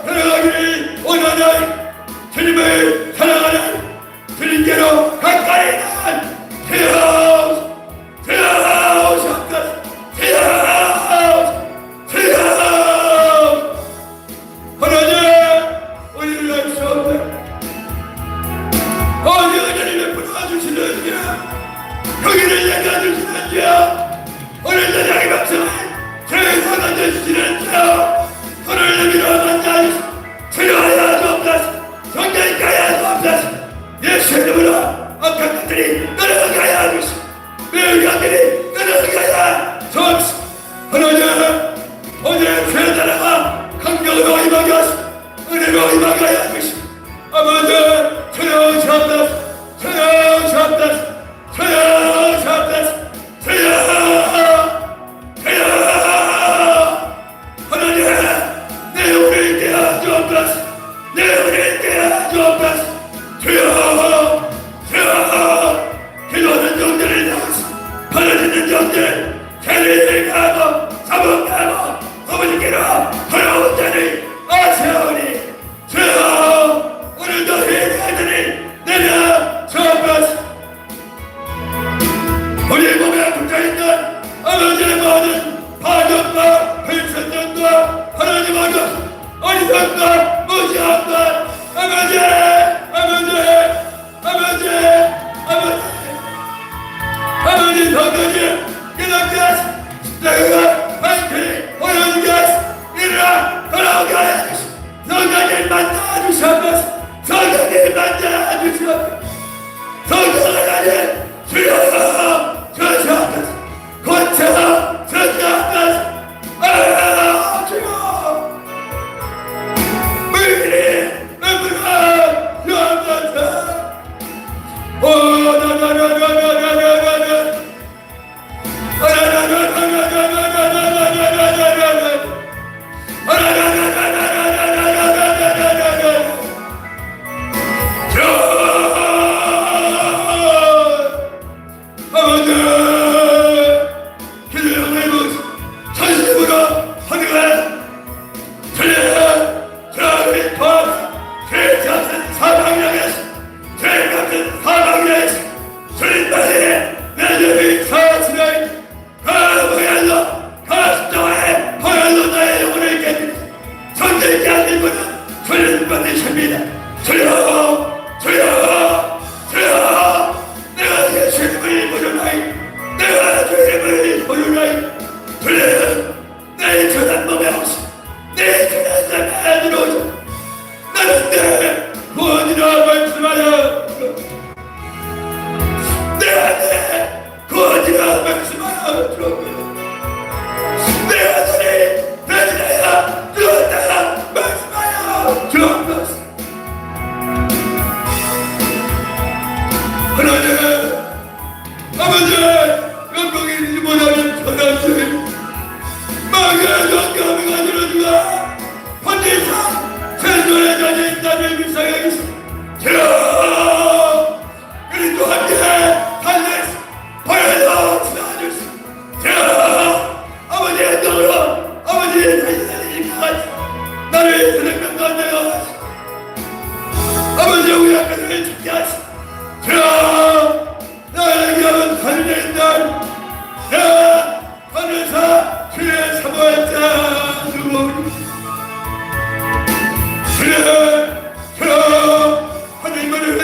들어가기를 원하나이 주님을 사랑하는 주님께로 가까이 난 되어오셨다 하나님 우리를 알 수 없네 어디 은혜를 베풀어 주시는지야 여기를 내려주시는지야 오늘 저녁의 박수를 저희가 주시는지야 손을 내밀어 만나주시 치료하여 주옵소서 성경가야 주옵소서 예수 이름으로 악한 것들이 떠나가게 하주시고 매일 것들이 떠나가게 주옵소서 하나님 오늘 죄자라가 강력으로 임하게 하시고 은혜로 임하게 하주시고 아버지 찾아오셨다 찾아오셨다 찾아오셨다 하나님 내 우리를 깨어 주옵소서 내 우리를 깨어 주옵소서 주여 주여 기도하는 종들을 향하시고 벌어지는 종들 죄를 가하고 사복하고 아버지께로 돌아온 자를 아세오니 주여 오늘도 회개하더니 내려 주옵소서 우리 몸에 붙어있는 아버지의 모든 파전과 불순전과 하나님 앞에서 어리석다 무지한다 아버지 아버지 성도님 깨닫게 하시고 내가 반드시 보여주게 하시고 일어나 돌아오게 하시고 성도님 만나주시옵소서 성도님 만나주시옵소서 성도 하나님 주여 주시옵소서 고쳐 주시옵소서 주여 물들이 눈물아 주옵소서 하나님을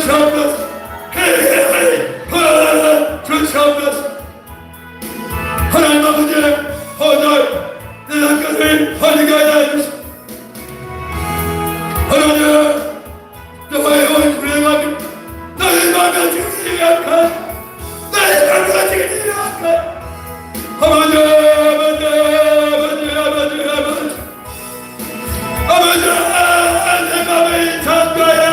주시옵소서. 회개하여 주시옵소서. 하나님 아버지 오늘 내 남편을 버리게 하여 주시옵소서. 하나님 너의 얼굴에 가면 너의 마음이 지금 약한 너의 마음이 지금 약한 아버지 아버지 아버지 아버지 아버지 아버지 내 마음을 잠가야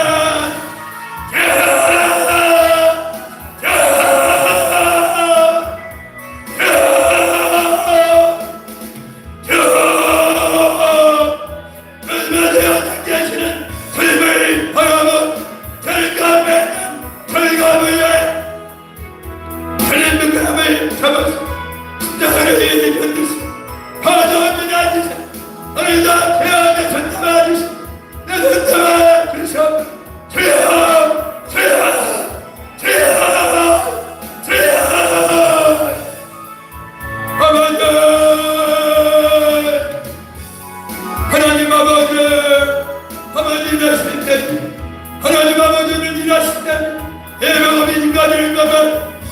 하나님 아버지는 일하실 때 예명함이 인간일까봐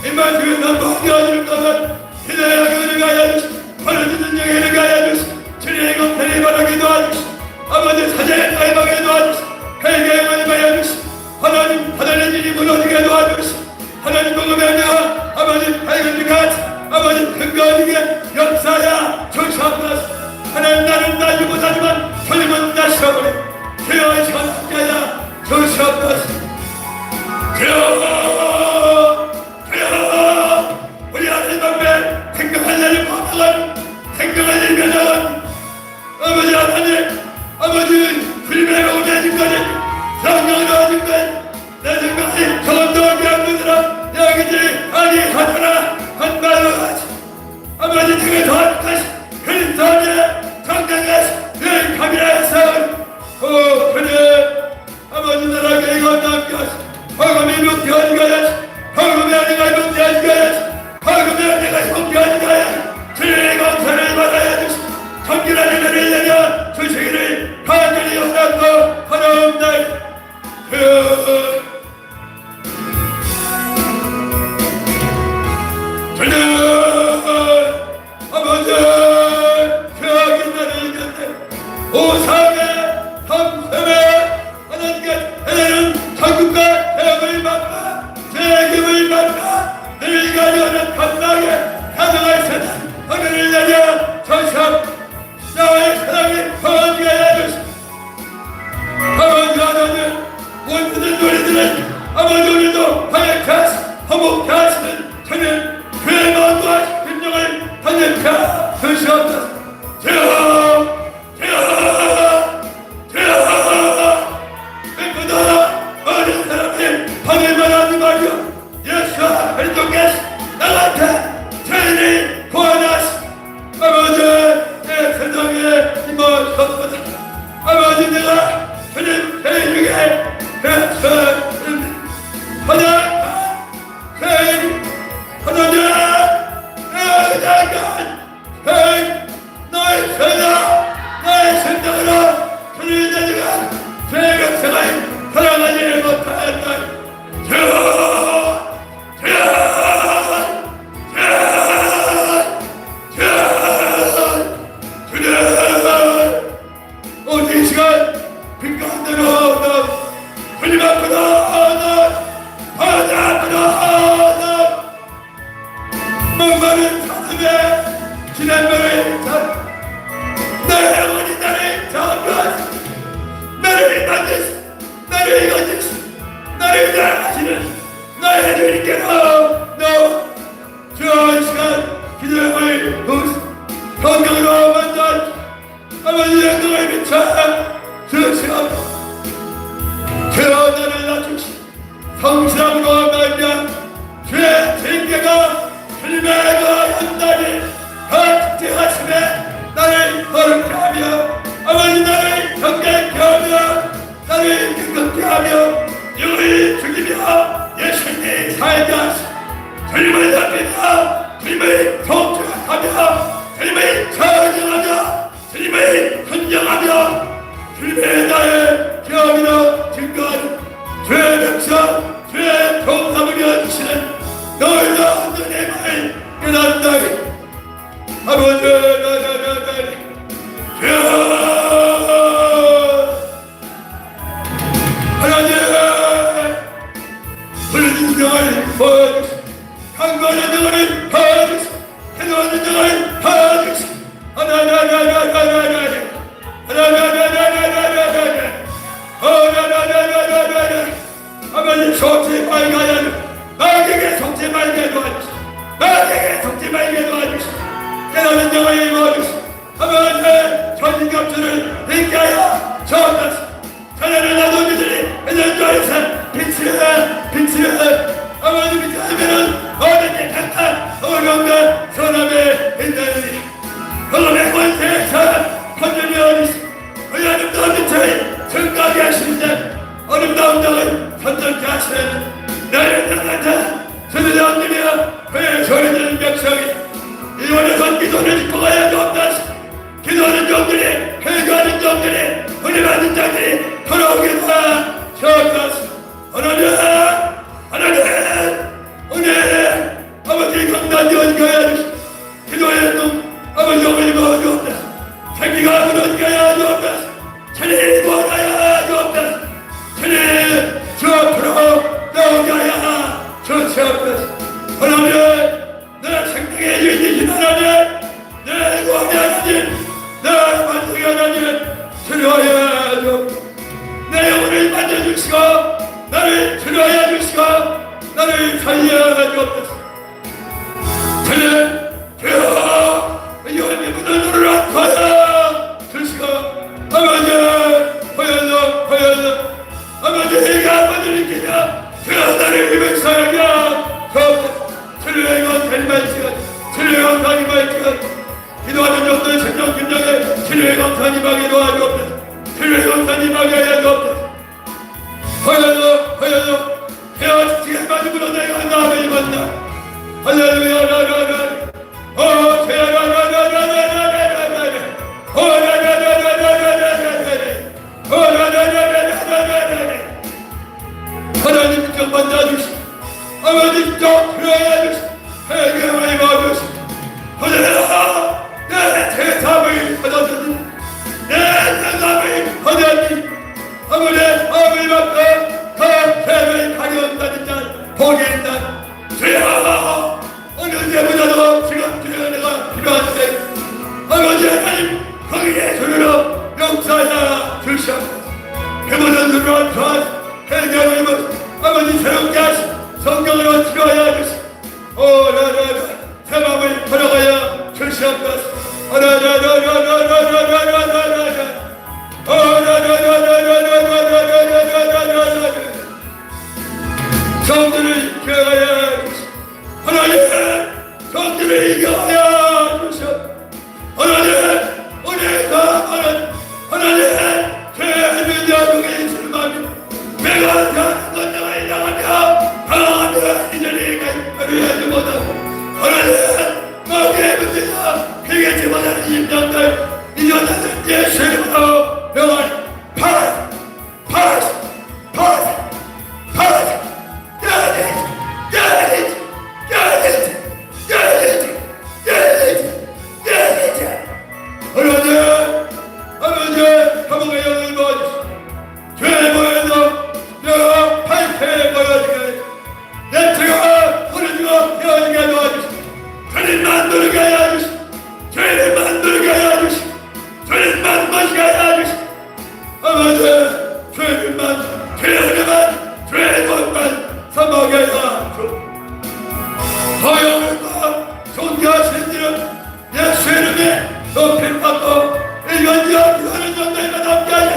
이만큼은 남방이 아닐까봐 기대하게 은혜하여 주시고 하나님 능력에 은혜하여 주시고 주님의 검태를 바라게 도와주시고 아버지 사자의 가입하게 도와주시고 회개의 은혜하여 주시고 하나님 하늘의 일이 무너지게 도와주시고 하나님 복음의 은혜와 아버지 밝은 같이 아버지 근거하게 역사야 주시옵소서. 하나님 나는 나지 못하지만 주님은 나시오니 주여 전하자야 주시옵소서. 주여 우리 하나님 앞에 생각할 일을 못하건 생각할 일을 면하건 아버지 하나님 아버지 주님의 오게 지금까지 성령으로 지금까지 내 생각이 전도하게 하느니라 여기지 아니하더라 한 말로 하지 아버지 등에 더하시 그리스도의 정당하시 늘 카메라 해서 그래 아버지 나라에게 이것 남게 하시 허금이 명태하지가 하시 허금이 아니가 명태하지가 하시 허금이 아니가 명태하지가 하시 주님의 감사를 받아야 주시 정결한 은혜를 내려 주시기를 간절히 원하고 하나옵나이다. 아버지 저기 나를 이겼네 오상에 함성에 하나님께 해내는 천국과 대업을 받고 책임을 받고 늘 가져오는 감당에 가져갈 세상 하늘을 내려 전시합 나의 사랑이 퍼지게 해주시고 아버지 하나님 모든 우리들은 아버지 오늘도 화목케 하시고 화목케 하시는 주님 그의 마음과 심령을 단련케 주시옵소서. 주여 어린 사람이 하늘만 하지 말고 예수와 그리스도께서 나한테 죄인을 구원하시고 아버지 내 세상에 임하셨소서. 아버지 내가 주님 죄인 중에 하나님 죄인 하나님 내 작은 죄인 너의 죄다 나의 생각으로 주님 내가 죄가 생활 살아가지 못하였다. 오늘 이 시간 빈 가운데로 주님 앞으로 바다 목마른 사슴의 지난번에 내 영혼이 나를 잡아주시고 나를 만드시고 나를 건지시고 나를 자랑하시는 나의 주님께로 저 시간 기도함을 건강으로 만든 아버지 영광을 비춰 주시옵소서. 주여 나를 낮추시고 성실함으로 말미암아 주의 징계가 주님의 그 연단이 특징하심에 나를 거룩게 하며 아버지 나를 경계케 하며 나를 기겁게 하며 영을 죽이며 예수님이 살게 하시고 주님을 잡히며 주님을 통촉하며 주님을 저정하며 주님을 hun정하며 주님의 나의 기업이나 증거하는 죄의 백성 도와주시오. 강구하는 자를 도와주시오. 기도하는 자를 도와주시오. 아버지 속지 말게 하여 나에게 속지 말게 도와주시오. 나에게 속지 말게 도와주시오. 깨달은 자가 도와주시오. 아버지 전인갑주를 믿게 하여 주옵소서. 자네를 나도 믿으니 믿는 자에서 빛을 아버지 믿지 않으면 어딘지 간다 어려운가 선함에 있나니 그놈의 권세에서 건전히 어리시 그 아름다운 빛을 증가하게 하시는데 아름다운 자를 선전케 하시는 나를 향한 자 세대장님이여 그의 소리들은 명성이 이원에선 기도를 입고 가야 되옵다시 기도하는 종들이 회개하는 종들이 은혜받는 자들이 돌아오게 하옵소서. 하나님 오늘 아버지 강단이 얹어야 하시오. 기도의 눈 아버지 어머니 먹어주옵소서. 생기가 무너지게 하옵소서. 천일 구원하여 주옵소서. 천일 주 앞으로 나오게 하여 주옵소서. 하나님 내 생명의 주인이신 하나님 내 구원의 하나님 내 만족의 하나님 치료하여 주옵소서. 내 영혼을 만져주시고 나를 치료하여 주시고 나를 살려 주옵소서. 저는 주여 영원히 묻은 눈을 아파하여 주시고 아버지 보여줘 아버지 내가 아버지를 일으키자 주여 나를 힘을 사하게 주옵소서. 치료의 권세를 말지가 치료의 권세를 말지가 기도하는 종들 생명 긴장에 치료의 권세를 임하게 도와주옵소서. 치료의 권세를 임하게 하여 주옵소서. 보여줘 헤어지게 마지막으로 내가 나를 입었다. 할렐루야 라라라 하나님 좀 만나주시오. 아버지 좀 필요해 주시오. 해결을 입어주시오. 하나님 내 대답을 받았으니 내 대답을 받았니 아버지 마음을 받고 그 죄를 가려운다는 자 복이 있다. 주여 어느 때보다도 지금 주여 내가 필요한데 아버지 하나님 거기에 주로 용서하여 주시옵소서. 그 모든 주로 저하시오. 해결을 입어서 아버지 새롭게 하시오. 성경으로 치료하여 주시오. 오라라라 새 마음을 걸어가여 주시옵소서. 성들을 이겨야 주시오. 하나님 성들을 이겨야 주시오. 하나님 하나님 죄는 여동에 있을 마음이 내가 하는 것 내가 인정하며 강하며 이전에 이해하지 못하고 하나님 마음의 문제가 해결하지 못하는 임장들 이전하는 예수님으로 명하니 파라 아버지 감옥의 영을 모아주시오. 죄에 모여서 내가 팔패에 모여지게 내 죄가 부르지고 헤어지게 도와주시오. 죄를 만들게 하여 주시오. 죄를 만들게 하여 주시오. 죄를 만들게 하여 주시오. 아버지 죄를만 죄하게만 죄것만 사먹게 하여 주시오. 허영과 존귀하신 이름 예수 이름에 높임 받고 일관되어 기도하는 종들과 함께 하여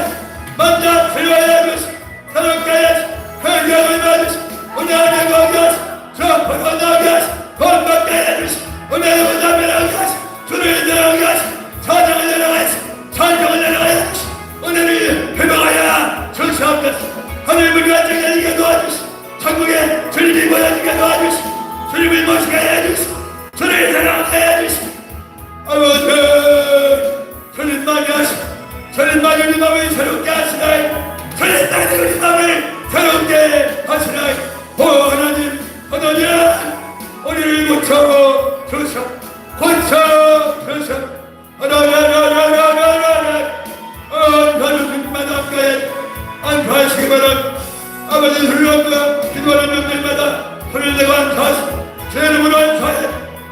먼저 치료하여 주시오. 새롭게 하여 주시오. 회개를 받으시오. 은혜를 거하게 하시오. 저포가 나게 하시오. 건받게 하여 주시오. 은혜를 자멸하게 하시오. 주를 인정하게 하시오. 사정을 내려가시오. 찬정을 내려가야 주시오. 은혜를 회복하여 주시옵소서. 하늘을 간증하게 도와주시오. 천국에 주님이 보여주게 도와주시오. 주님을 모시게 해주시오. 주를 사랑하게 해주시오. 아버지 주님만이 하시오. 주님만이 우리 마음을 새롭게 하시나이. 주님만이 우리 마음을 새롭게 하시나이. 오 하나님 우리를 고쳐 주시오. 고쳐 주시오. 나는 주님마다 함께 안파하시기 바랍니다. 아버지 훌륭한 기도하는 분들마다 오늘 내가 다시 제 이름으로 다시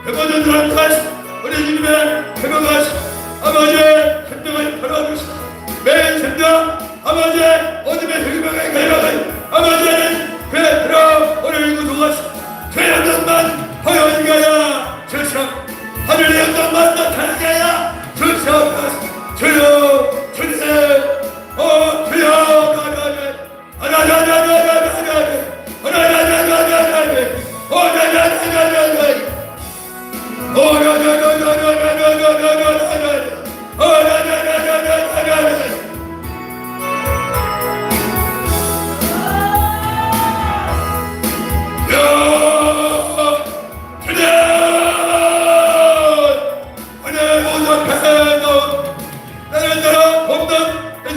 배모전들한 다시 우리 주님의 회복하시 아버지의 생명을 걸어주시고 매일 생명 아버지의 어둠의 흑명의 결박을 아버지는 그대로 오늘 구속하시 죄 영광만 허용하게 하여 주시옵 하늘의 영광만 나타나게 하여 주시옵소서 주여 주님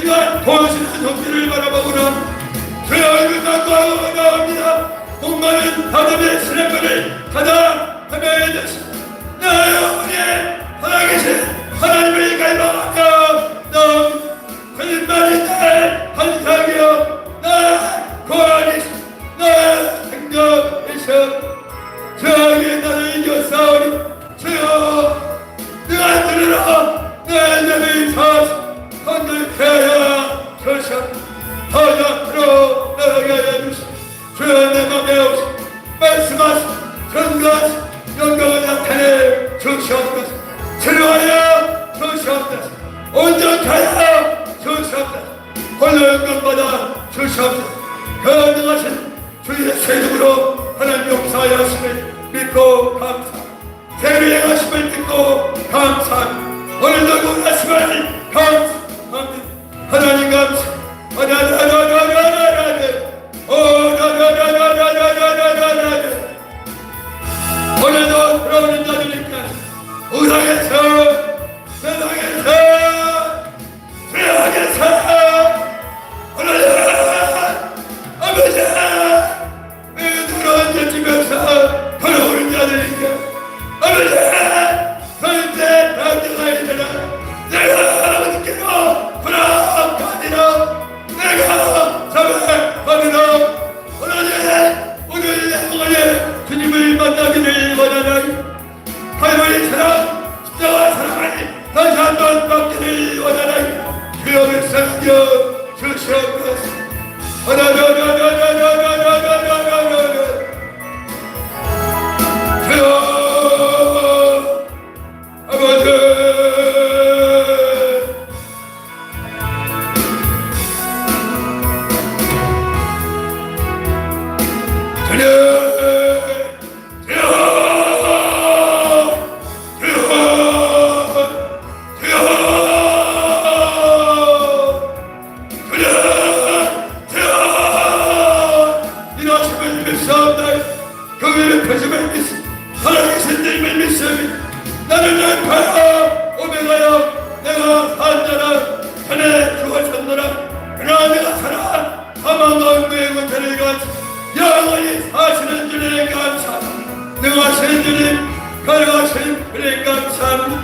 주여 보시는 정신을 바라보구나 주의 얼굴 닦고 나옵니다 목마른 하나님의 시냇물을 가다 헤매야 되시 나 영혼이 살아계신 하나님을 갈망하며 너 거짓말이 날 한사하며 나 고아니시 나 생각이셔 저에게 나를 이겼사오니 주여 내가 들으라 내 죄를 다시 건들게 하여 주시옵 하나님으로 나가게 하여 주시옵 주여 내 맘에 오시 말씀하시 전가하시 영광을 나타내 주시옵소서 치료하여 주시옵소서 온전케 하여 주시옵소서 홀로 영광받아 주시옵소서 가능하신 주의 새 이름으로 하나님 용서하여 하심을 믿고 감사합니다 죄를 행하심을 믿고 감사합니다 오늘도 구원하심을 감사합니다 하나님 감사 오늘도 돌아오는 자들이니까 우상에서 세상에서 죄악에서 오늘은 아버지 들어온 자집에서 돌아오는 자들이니까 아버지 절대 당장하야 되나 내가 어떻게로 불안하니라 내가 자백하리라 오늘 내가 주님을 만나기를 원하나니 할머니 사랑 십자가 사랑하니 다시 한번 받기를 원하나니 주여 살려 주시옵소서 주여 아버지 나는 알파야 오메가야 내가 산자라 전에 죽었었노라 그러나 내가 살아 사망과 음부의 권세를 가지 영원히 사시는 주님 감사합니다 내가 하시는 주님 걸어가시는 주님 감사합니다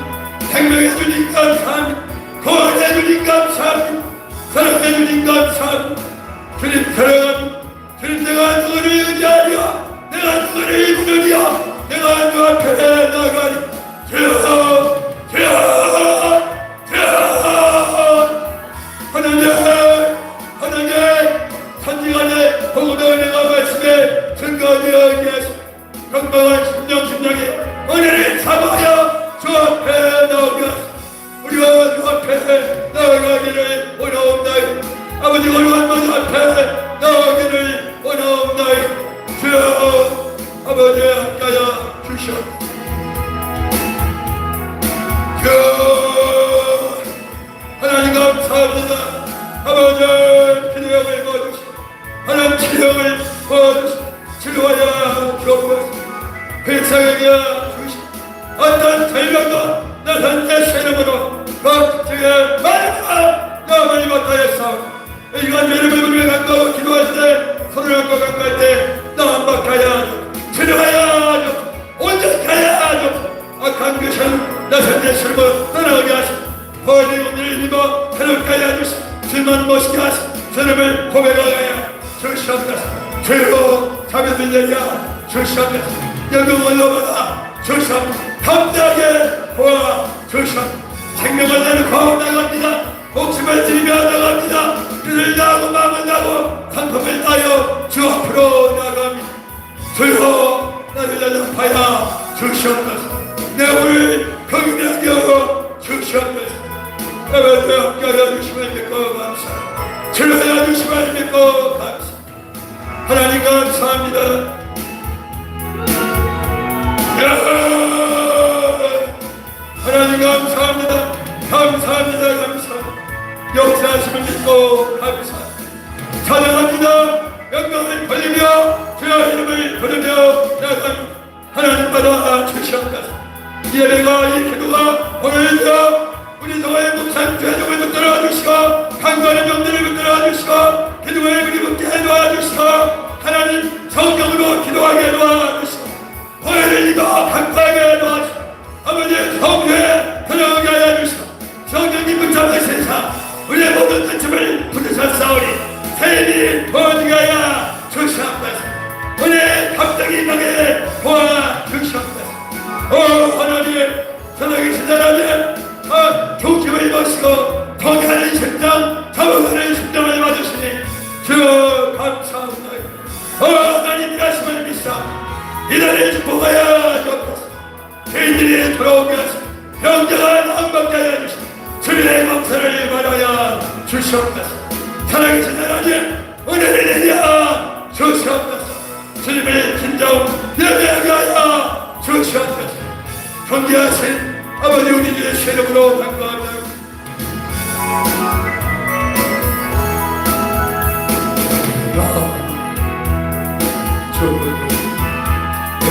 생명의 주님 감사합니다 구원의 주님 감사합니다 사랑의 주님 감사합니다 주님 걸어가니 주님 내가 누구를 의지하랴 내가 누구를 부르랴 내가 주 앞에 나가니 주여 하나님 선지간에 보고도 내가 말씀에 증거되어 계시 건강한 심령에 은혜를 삼아야 주 앞에 나오게 하시 우리가 주 앞에 나아가기를 원하옵나이다 아버지 어려운 문 앞에 나아가기를 원하옵나이다 주여 아버지 함께하여 주시옵소서 하나님 감사합니다 아버지 기도형을 거두시고 하나님 기도형을 거두시고 치료하여 주옵소서 회사에게 주시고 어떤 절벽도 나선 내 이름으로 각지의 마지막 영을 맡아야사 이간 이름을 불러갖고 기도하시되 손을 갖고 가까이 때 나안박하여 치료하여 온전히 하여 악한 것은 나선 내 이름으로 떠나게 하시고 거짓 오늘 믿어 해롭게 하시고 질만 멋있게 하시고 주님을 고백하여 주시옵소서 주여 자비를 내려 주시옵소서. 영광을 넘어라 주시옵소서. 담대하게 보아 주시옵소서. 생명을 내놓고 나갑니다. 목숨을 들이며 나갑니다. 그를 나고 마음을 나고 상품을 따여 주 앞으로 나갑니다. 주여 나를 대접하여 주시옵소서. 내 오늘 경외하게 주시옵소서. 아버지 함께 하여 주심을 믿고 감사합니다. 즐거워 주심을 믿고 감사합니다. 하나님 감사합니다. 하나님 감사합니다. 감사합니다. 감사합니다. 역사하심을 믿고 감사합니다. 찬양합니다. 영광을 돌리며 주의 이름을 부르며 나아갑니다. 하나님 받아 주시옵소서. 예배가 이 기도가 오늘도 우리 교회의 목사님 죄종을 붙들어 주시고 강구하는 영들을 붙들어 주시고 기도에 우리 붙게 해놓아 주시고 하나님 성경으로 기도하게 해놓아 주시고 교회를 이거 강구하게 해놓아 주시고 아버지 성교에 들어오게 하여 주시고 성경이 붙잡는 세상 우리의 모든 뜻을 부르셨사오니 세일이 도와주게 하여 주시옵소서. 오늘 갑자기 임하게 도와주시옵소서. 하나님 살아계신 하나님 종kim을 입으시고 통하는 심장 잡아가는 심장을 맞으시니 주 감사합니다. 하나님 일하심을 믿사 이날을 축복하여 주옵소서. 개인들이 돌아오게 하시고 병자가 나음받게 하여 주시고 주님의 목사를 말하여 주시옵소서. 살아계신 하나님 은혜를 내려 주시옵소서. 주님의 진정 예배하게 하여 주시옵소서. 존귀하신 아버지 우리 주의 세력으로 간구합니다. 주님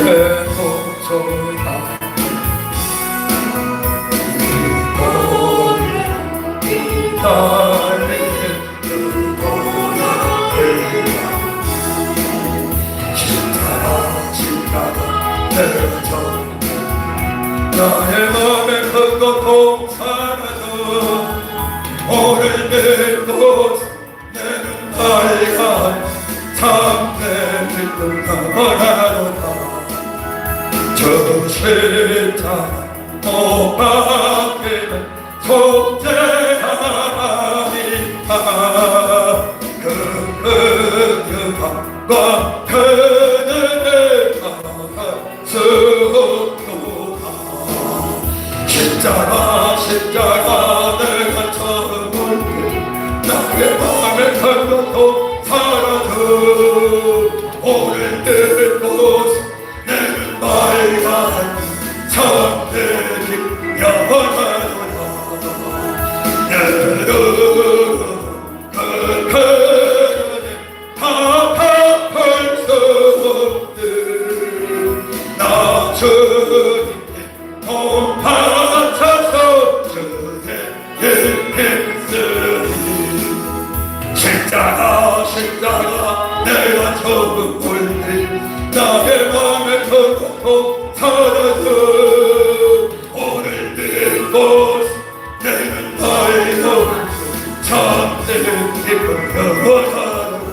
내 목소리가 달리는 십자가 내 전 나의 맘에 큰 고통 사라져 오늘 내 곳 내는 빨간 참내 믿는 거라로다 저 십자가 못 박히는 속죄하리라 그 은혜와 그늘의 수도다 십자가 내가 처음 볼 때 나의 맘에 큰 고통 사라져 오늘 내 곳 내는 빨간 참내 길 영원하노라 나 주님께 돈 바쳐서 주의 힘쓰리 십자가 내가 처음 볼 때 나의 맘에 큰 고통 사라져 오늘 내 곳 내는 나의 참된 기쁨 영원하노라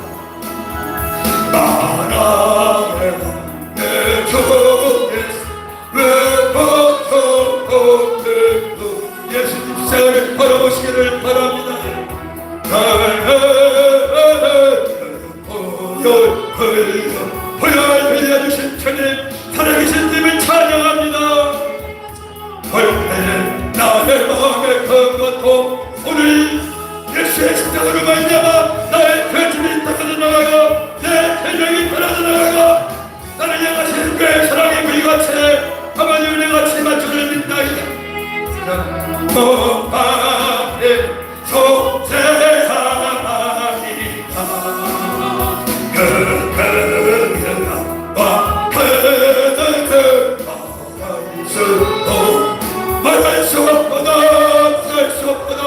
나라의 내 주께서 왜 고통받는도 예수님 생을 바라보시기를 바랍니다. 보혈 흘려주신 주님 살아계신 님을 찬양합니다. 나의 마음에 큰 고통 오늘 예수의 십자가로 말미암아 나의 괴침이 떨어져 나가고 내 생명이 떨어져 나가고 나를 향하신 그의 사랑의 물같이 아버지 은혜같이 맞춰를 믿나이다. 몸 앞에 속죄하리라 그 은혜와 그 말할 수 없거든 할 수 없거든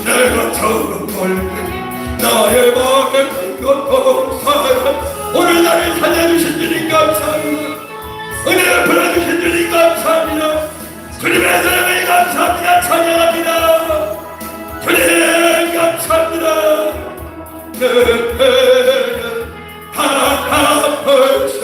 내가 처음 볼 때 나의 마음에 큰 고통 사랑 오늘 나를 살려주신 주님 감사합니다. 은혜를 불러주신 주님 감사합니다. 주님의 사랑을 감사합니다. 찬양합니다. 주님 감사합니다. 내 배는 하나 벌써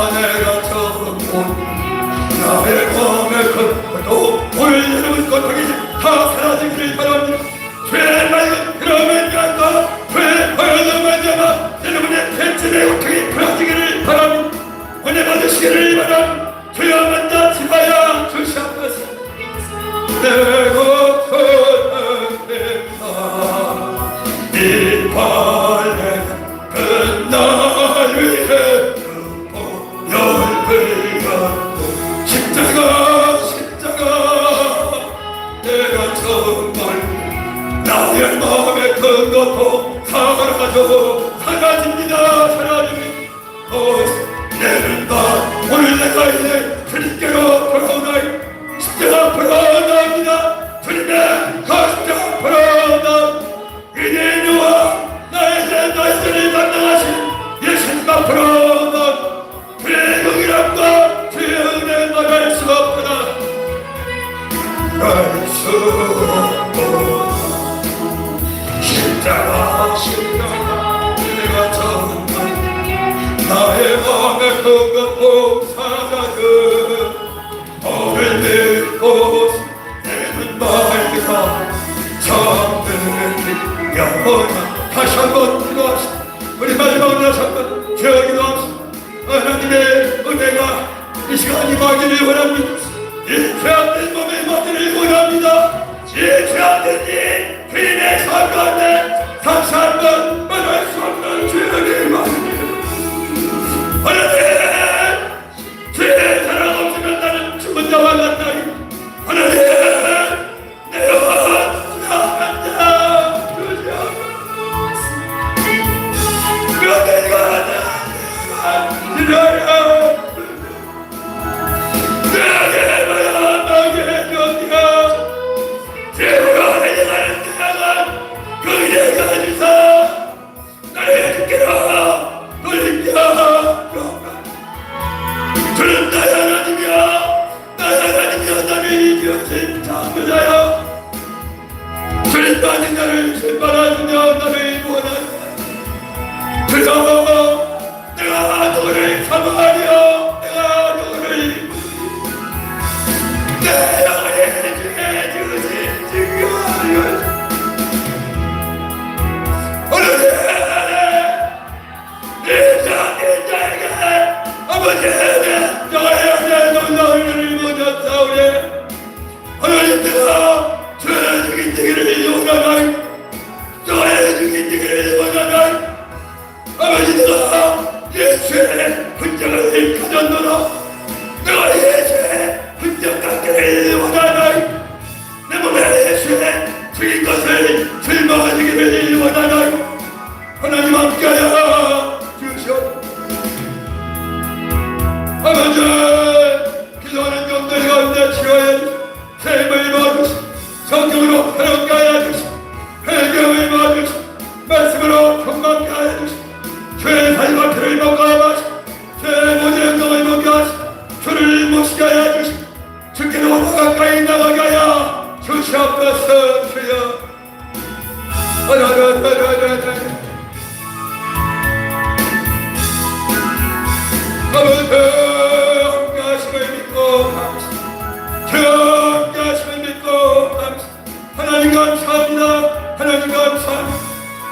내가 처음 본 나의 마음의 것도 오늘 여러분 고통이 다 사라지기를 바랍니다. 죄의 맑은 그러면 양과 죄의 허연함을 잡아 여러분의 대체의 고통이 풀어지기를 바랍니다. 은혜 받으시기를 바랍니다. 주여 만나 지하여 주시옵소서. 내 고통은 이 발에 끝날 위해 열을 갖고 십자가 내가 정말 나의 마음에 큰 것도 사라집니다. 내는 오늘 내가 이제 주님께로 돌아오나이 십자가 앞으로 나옵니다. 주님의 그 십자가 앞으로 나옵니다. 이대인과 나의 죄를 담당하신 예수님 앞으로 나옵니다. 주의 영이람과 주의 은혜 말할 수 없구나. 알 수 없구나. 십자가 내가 정말 나의 마음에 큰 것도 사라져 오늘 믿고 내는 말과 잠드는 영원한 다시 한번 기도합시다. 우리 마지막으로 다시 한번 기도합시다. 하나님의 은혜가 이 시간 임하기를 원합니다. 이 죄악된 몸에 임하기를 원합니다. 이 죄악된 이 주인의 삶 가운데 다시 한번 말할 수 없는 주의 은혜를 임하기를 하나님, 주의 사랑 없으면 나는 죽은 자와 같나니 하나님, 내 영혼 사랑한다 주시옵소서. 그런데 내가 지나야 내게만 나게 견디가 죄가 내려가는 데가 그에게 주사 나를 지키라 돌리켜. 주는 나의 하나님이여 나를 이겨진 창조자여. 주는 나는 나를 신발하시며 나를 원하시며 주여 내가 너를 사모하며 내가 너를 내 영혼에 주게 주신 증거하여 오늘 내 자에게 아버지의 너의 놀라운 모든 사울에 하나님 내가 죄의 죽인 되기를 원하나이 너의 죽인 되기를 원하나이 아버지 내가 예수의 흔적을 가졌노라 내가 예수의 흔적 갖기를 원하나이 내 몸에 예수의 죽인 것을 실망하시기를 원하나이 하나님 함께하여 주시옵소서. 아버지 기도하는 영들 가운데 치유하여 주시고 삶을 모아주시고 성경으로 새롭게 하여 주시고 회개를 모아주시고 말씀으로 경건케 하여 주시고 죄의 살과 피를 먹게 하시고 죄의 모든 행동을 먹게 하시고 주를 모시게 하여 주시고 주께로 더 가까이 나가게 하여 주시옵소서. 주여 아버지 함께 하심을 믿고 함께 하심을 믿고 하나님 감사합니다. 하나님 감사합니다.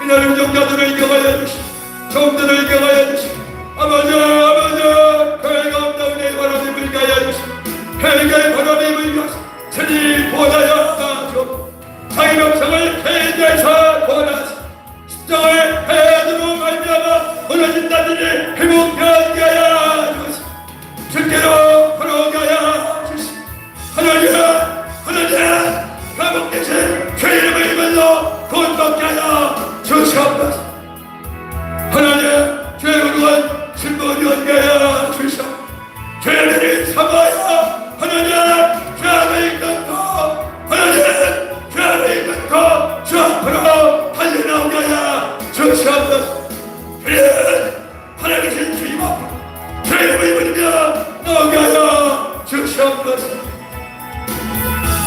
이날 운동자들을 이겨가야 주시고 종들을 이겨가야 주시고 아버지 교회 가운데 은혜의 바람이 불게 하여 주시고 회개의 바람이 불게 하시고 주님 보호하여 주옵소서. 자기 백성을 회개해서 보호하시고 십자가의 해야으로 말미암아 무너진 자들이 회복되게 하여 주시고 주께로 걸어오게 하여 주시고 하나님 회복되신 주 이름을 이물로 구원받게 하여 주시옵소서. 하나님 죄의 거룩한 신분이 얻게 하여 주시옵소서. 죄를 사모하여 하나님 죄를 끊고 하나님 죄를 끊고 주 앞으로 달려나오게 하여 주시옵소서. 하나님이신 주님 앞으로 죄를 입으며 나오게 하여 주시옵소서.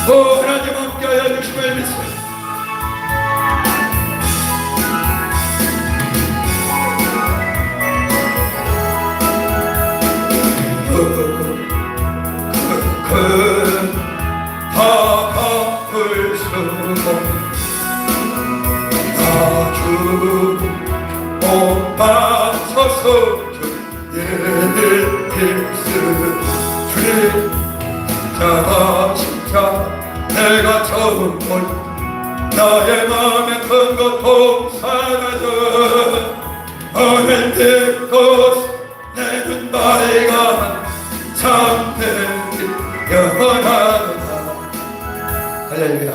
하나님 함께 하여 주심을 믿습니다. 못 맞춰서 예를 힘쓰는 주님 진짜 내가 처음 본 나의 마음에 큰 고통 사라져 오늘 듣고 내 눈바리가 참된 영원하다. 할렐루야.